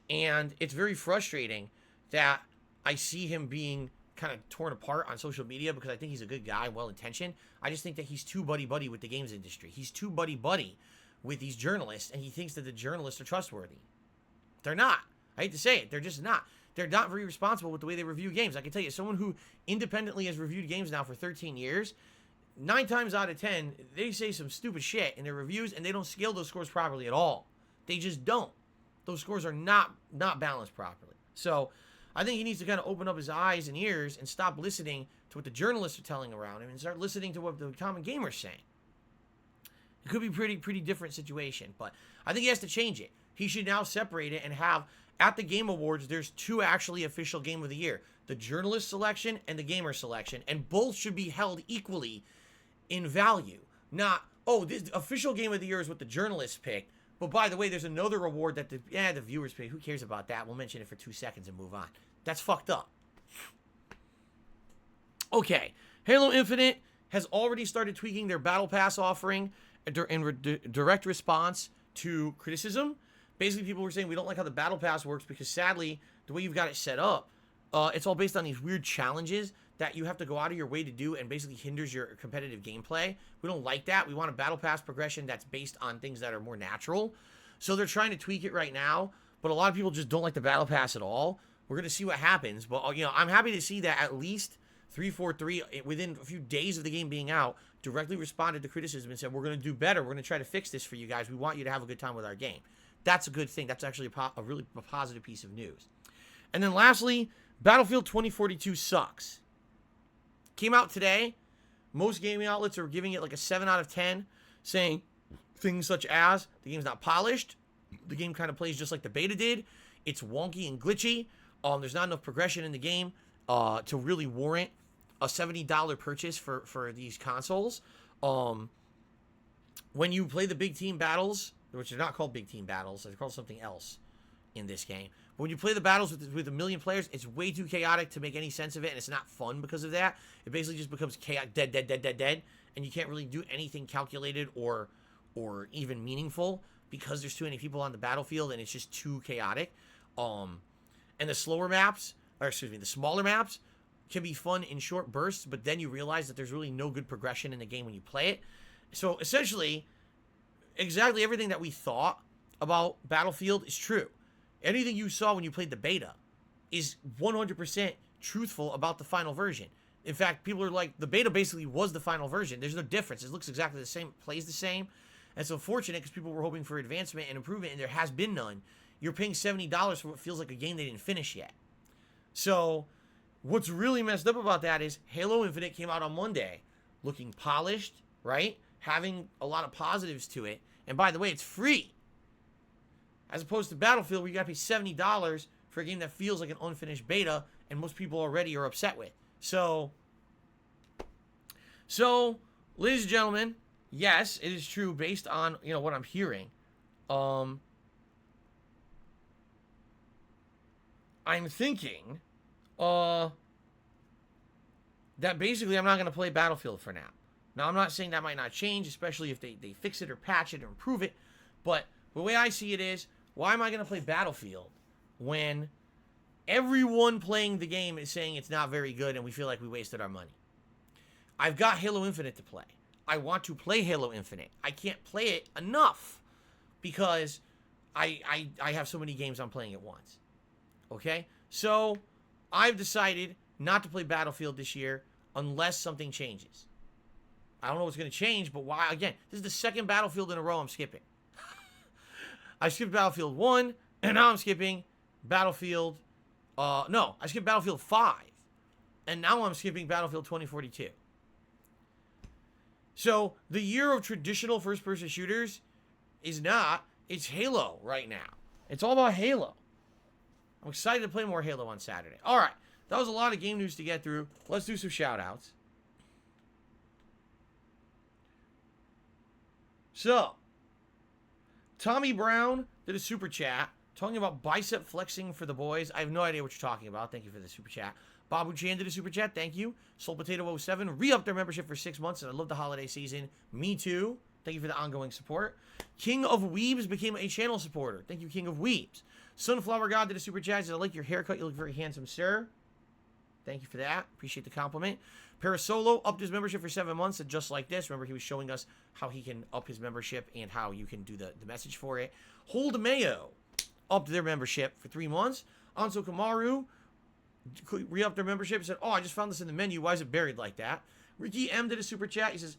Speaker 1: And it's very frustrating that I see him being kind of torn apart on social media because I think he's a good guy, well-intentioned. I just think that he's too buddy-buddy with the games industry. He's too buddy-buddy with these journalists, and he thinks that the journalists are trustworthy. They're not. I hate to say it. They're just not. They're not very responsible with the way they review games. I can tell you, someone who independently has reviewed games now for 13 years, 9 times out of 10, they say some stupid shit in their reviews, and they don't scale those scores properly at all. They just don't. Those scores are not balanced properly. So I think he needs to kind of open up his eyes and ears and stop listening to what the journalists are telling around him and start listening to what the common gamer's saying. It could be pretty different situation, but I think he has to change it. He should now separate it and have, at the Game Awards, there's 2 actually official Game of the Year. The journalist selection and the gamer selection. And both should be held equally in value. Not, oh, this official Game of the Year is what the journalists picked. But by the way, there's another award that the viewers pick. Who cares about that? We'll mention it for 2 seconds and move on. That's fucked up. Okay. Halo Infinite has already started tweaking their Battle Pass offering in direct response to criticism. Basically, people were saying we don't like how the Battle Pass works because, sadly, the way you've got it set up, it's all based on these weird challenges that you have to go out of your way to do and basically hinders your competitive gameplay. We don't like that. We want a Battle Pass progression that's based on things that are more natural. So they're trying to tweak it right now, but a lot of people just don't like the Battle Pass at all. We're going to see what happens, but I'm happy to see that at least 343, within a few days of the game being out, directly responded to criticism and said, we're going to do better. We're going to try to fix this for you guys. We want you to have a good time with our game. That's a good thing. That's actually a really positive piece of news. And then lastly, Battlefield 2042 sucks. Came out today. Most gaming outlets are giving it like a 7 out of 10, saying things such as the game's not polished. The game kind of plays just like the beta did. It's wonky and glitchy. There's not enough progression in the game to really warrant a $70 purchase for these consoles. When you play the big team battles, which are not called big team battles, they're called something else in this game. But when you play the battles with a million players, it's way too chaotic to make any sense of it, and it's not fun because of that. It basically just becomes chaos, dead, and you can't really do anything calculated or even meaningful because there's too many people on the battlefield, and it's just too chaotic. And the smaller maps can be fun in short bursts, but then you realize that there's really no good progression in the game when you play it. So essentially, exactly everything that we thought about Battlefield is true. Anything you saw when you played the beta is 100% truthful about the final version. In fact, people are like, the beta basically was the final version. There's no difference. It looks exactly the same, plays the same. And it's unfortunate because people were hoping for advancement and improvement, and there has been none. You're paying $70 for what feels like a game they didn't finish yet. So what's really messed up about that is Halo Infinite came out on Monday looking polished, right? Having a lot of positives to it. And by the way, it's free. As opposed to Battlefield, where you gotta pay $70 for a game that feels like an unfinished beta, and most people already are upset with. So, ladies and gentlemen, yes, it is true based on, what I'm hearing. I'm thinking, that basically I'm not gonna play Battlefield for now. Now, I'm not saying that might not change, especially if they fix it or patch it or improve it, but the way I see it is, why am I going to play Battlefield when everyone playing the game is saying it's not very good and we feel like we wasted our money? I've got Halo Infinite to play. I want to play Halo Infinite. I can't play it enough because I have so many games I'm playing at once. Okay? So, I've decided not to play Battlefield this year unless something changes. I don't know what's going to change, but why? Again, this is the second Battlefield in a row I'm skipping. I skipped Battlefield 1, and now I'm skipping Battlefield... I skipped Battlefield 5. And now I'm skipping Battlefield 2042. So, the year of traditional first-person shooters is not. It's Halo right now. It's all about Halo. I'm excited to play more Halo on Saturday. Alright, that was a lot of game news to get through. Let's do some shout-outs. So, Tommy Brown did a super chat talking about bicep flexing for the boys. I have no idea what you're talking about. Thank you for the super chat. Babu Chan did a super chat. Thank you. Soul Potato 07 re-upped their membership for 6 months, and I love the holiday season. Me too. Thank you for the ongoing support. King of Weebs became a channel supporter. Thank you, King of Weebs. Sunflower God did a super chat. I like your haircut. You look very handsome, sir. Thank you for that. Appreciate the compliment. Parasolo upped his membership for 7 months, and just like this, remember he was showing us how he can up his membership and how you can do the message for it. Hold Mayo upped their membership for 3 months. Anso Kamaru re-upped their membership and said, oh, I just found this in the menu. Why is it buried like that? Ricky M did a super chat. He says,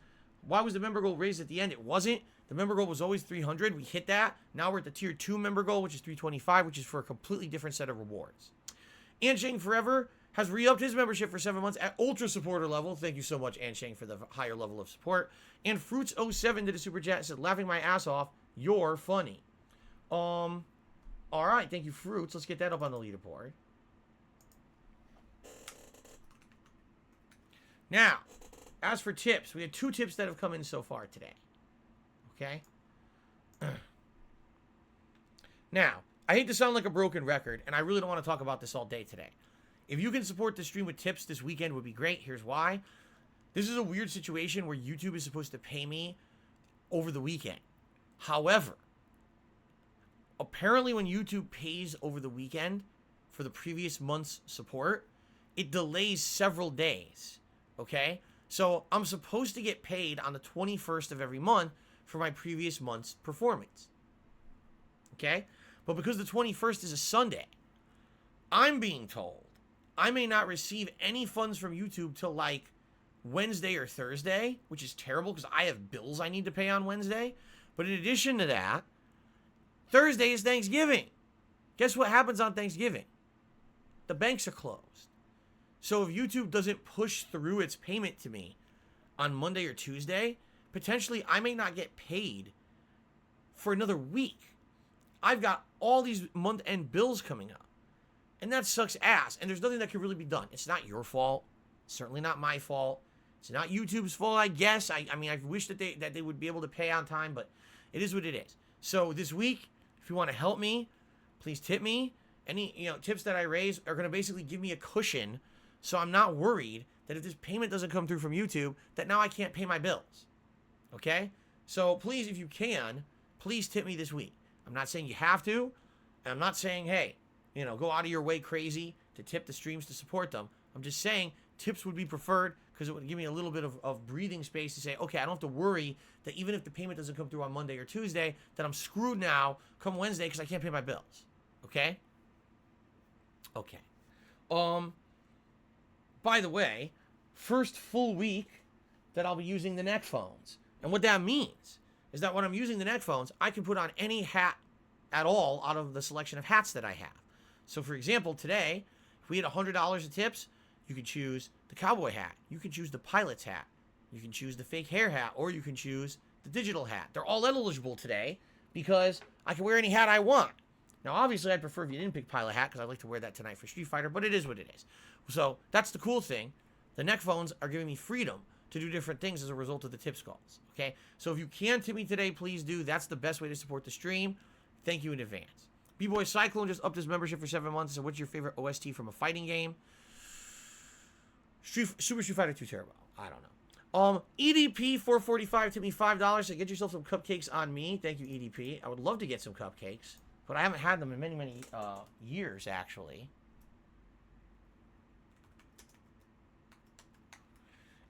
Speaker 1: why was the member goal raised at the end? It wasn't. The member goal was always 300. We hit that. Now we're at the tier 2 member goal, which is 325, which is for a completely different set of rewards. Ansheng Forever has re-upped his membership for 7 months at Ultra Supporter level. Thank you so much, Ansheng, for the higher level of support. And Fruits07 did a super chat and said, laughing my ass off. You're funny. All right. Thank you, Fruits. Let's get that up on the leaderboard. Now, as for tips, we had 2 tips that have come in so far today. Okay? Now, I hate to sound like a broken record, and I really don't want to talk about this all day today. If you can support the stream with tips this weekend would be great. Here's why. This is a weird situation where YouTube is supposed to pay me over the weekend. However, apparently when YouTube pays over the weekend for the previous month's support, it delays several days. Okay? So I'm supposed to get paid on the 21st of every month for my previous month's performance. Okay? But because the 21st is a Sunday, I'm being told I may not receive any funds from YouTube till like Wednesday or Thursday, which is terrible because I have bills I need to pay on Wednesday. But in addition to that, Thursday is Thanksgiving. Guess what happens on Thanksgiving? The banks are closed. So if YouTube doesn't push through its payment to me on Monday or Tuesday, potentially I may not get paid for another week. I've got all these month-end bills coming up. And that sucks ass. And there's nothing that can really be done. It's not your fault. It's certainly not my fault. It's not YouTube's fault, I guess. I mean, I wish that they would be able to pay on time, but it is what it is. So this week, if you want to help me, please tip me. Any tips that I raise are going to basically give me a cushion, so I'm not worried that if this payment doesn't come through from YouTube, that now I can't pay my bills. Okay? So please, if you can, please tip me this week. I'm not saying you have to. And I'm not saying, hey, go out of your way crazy to tip the streams to support them. I'm just saying tips would be preferred because it would give me a little bit of breathing space to say, okay, I don't have to worry that even if the payment doesn't come through on Monday or Tuesday, that I'm screwed now come Wednesday because I can't pay my bills. Okay? Okay. By the way, first full week that I'll be using the neck phones. And what that means is that when I'm using the neck phones, I can put on any hat at all out of the selection of hats that I have. So for example, today, if we had $100 of tips, you could choose the cowboy hat. You can choose the pilot's hat. You can choose the fake hair hat, or you can choose the digital hat. They're all eligible today because I can wear any hat I want. Now, obviously, I'd prefer if you didn't pick pilot hat because I'd like to wear that tonight for Street Fighter, but it is what it is. So that's the cool thing. The neck phones are giving me freedom to do different things as a result of the tip calls. Okay? So if you can tip me today, please do. That's the best way to support the stream. Thank you in advance. B-Boy Cyclone just upped his membership for 7 months. So what's your favorite OST from a fighting game? Super Street Fighter 2 Turbo. I don't know. EDP 445 tipped me $5. So get yourself some cupcakes on me. Thank you, EDP. I would love to get some cupcakes, but I haven't had them in many years, actually.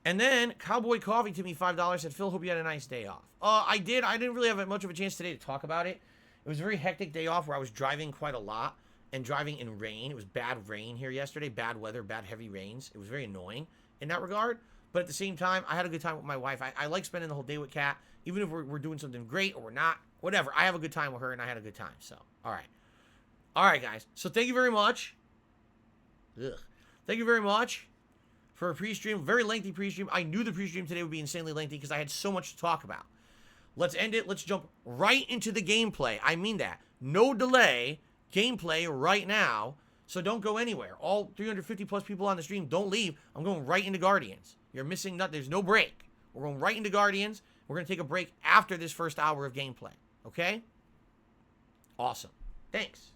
Speaker 1: And then Cowboy Coffee tipped me $5. Said, Phil, hope you had a nice day off. I did. I didn't really have much of a chance today to talk about it. It was a very hectic day off where I was driving quite a lot and driving in rain. It was bad rain here yesterday, bad weather, bad heavy rains. It was very annoying in that regard. But at the same time, I had a good time with my wife. I like spending the whole day with Kat, even if we're doing something great or we're not, whatever. I have a good time with her and I had a good time. So, all right. All right, guys. So thank you very much. Thank you very much for a pre-stream. Very lengthy pre-stream. I knew the pre-stream today would be insanely lengthy because I had so much to talk about. Let's end it. Let's jump right into the gameplay. I mean that. No delay. Gameplay right now. So don't go anywhere. All 350 plus people on the stream, don't leave. I'm going right into Guardians. You're missing nothing. There's no break. We're going right into Guardians. We're going to take a break after this first hour of gameplay. Okay? Awesome. Thanks.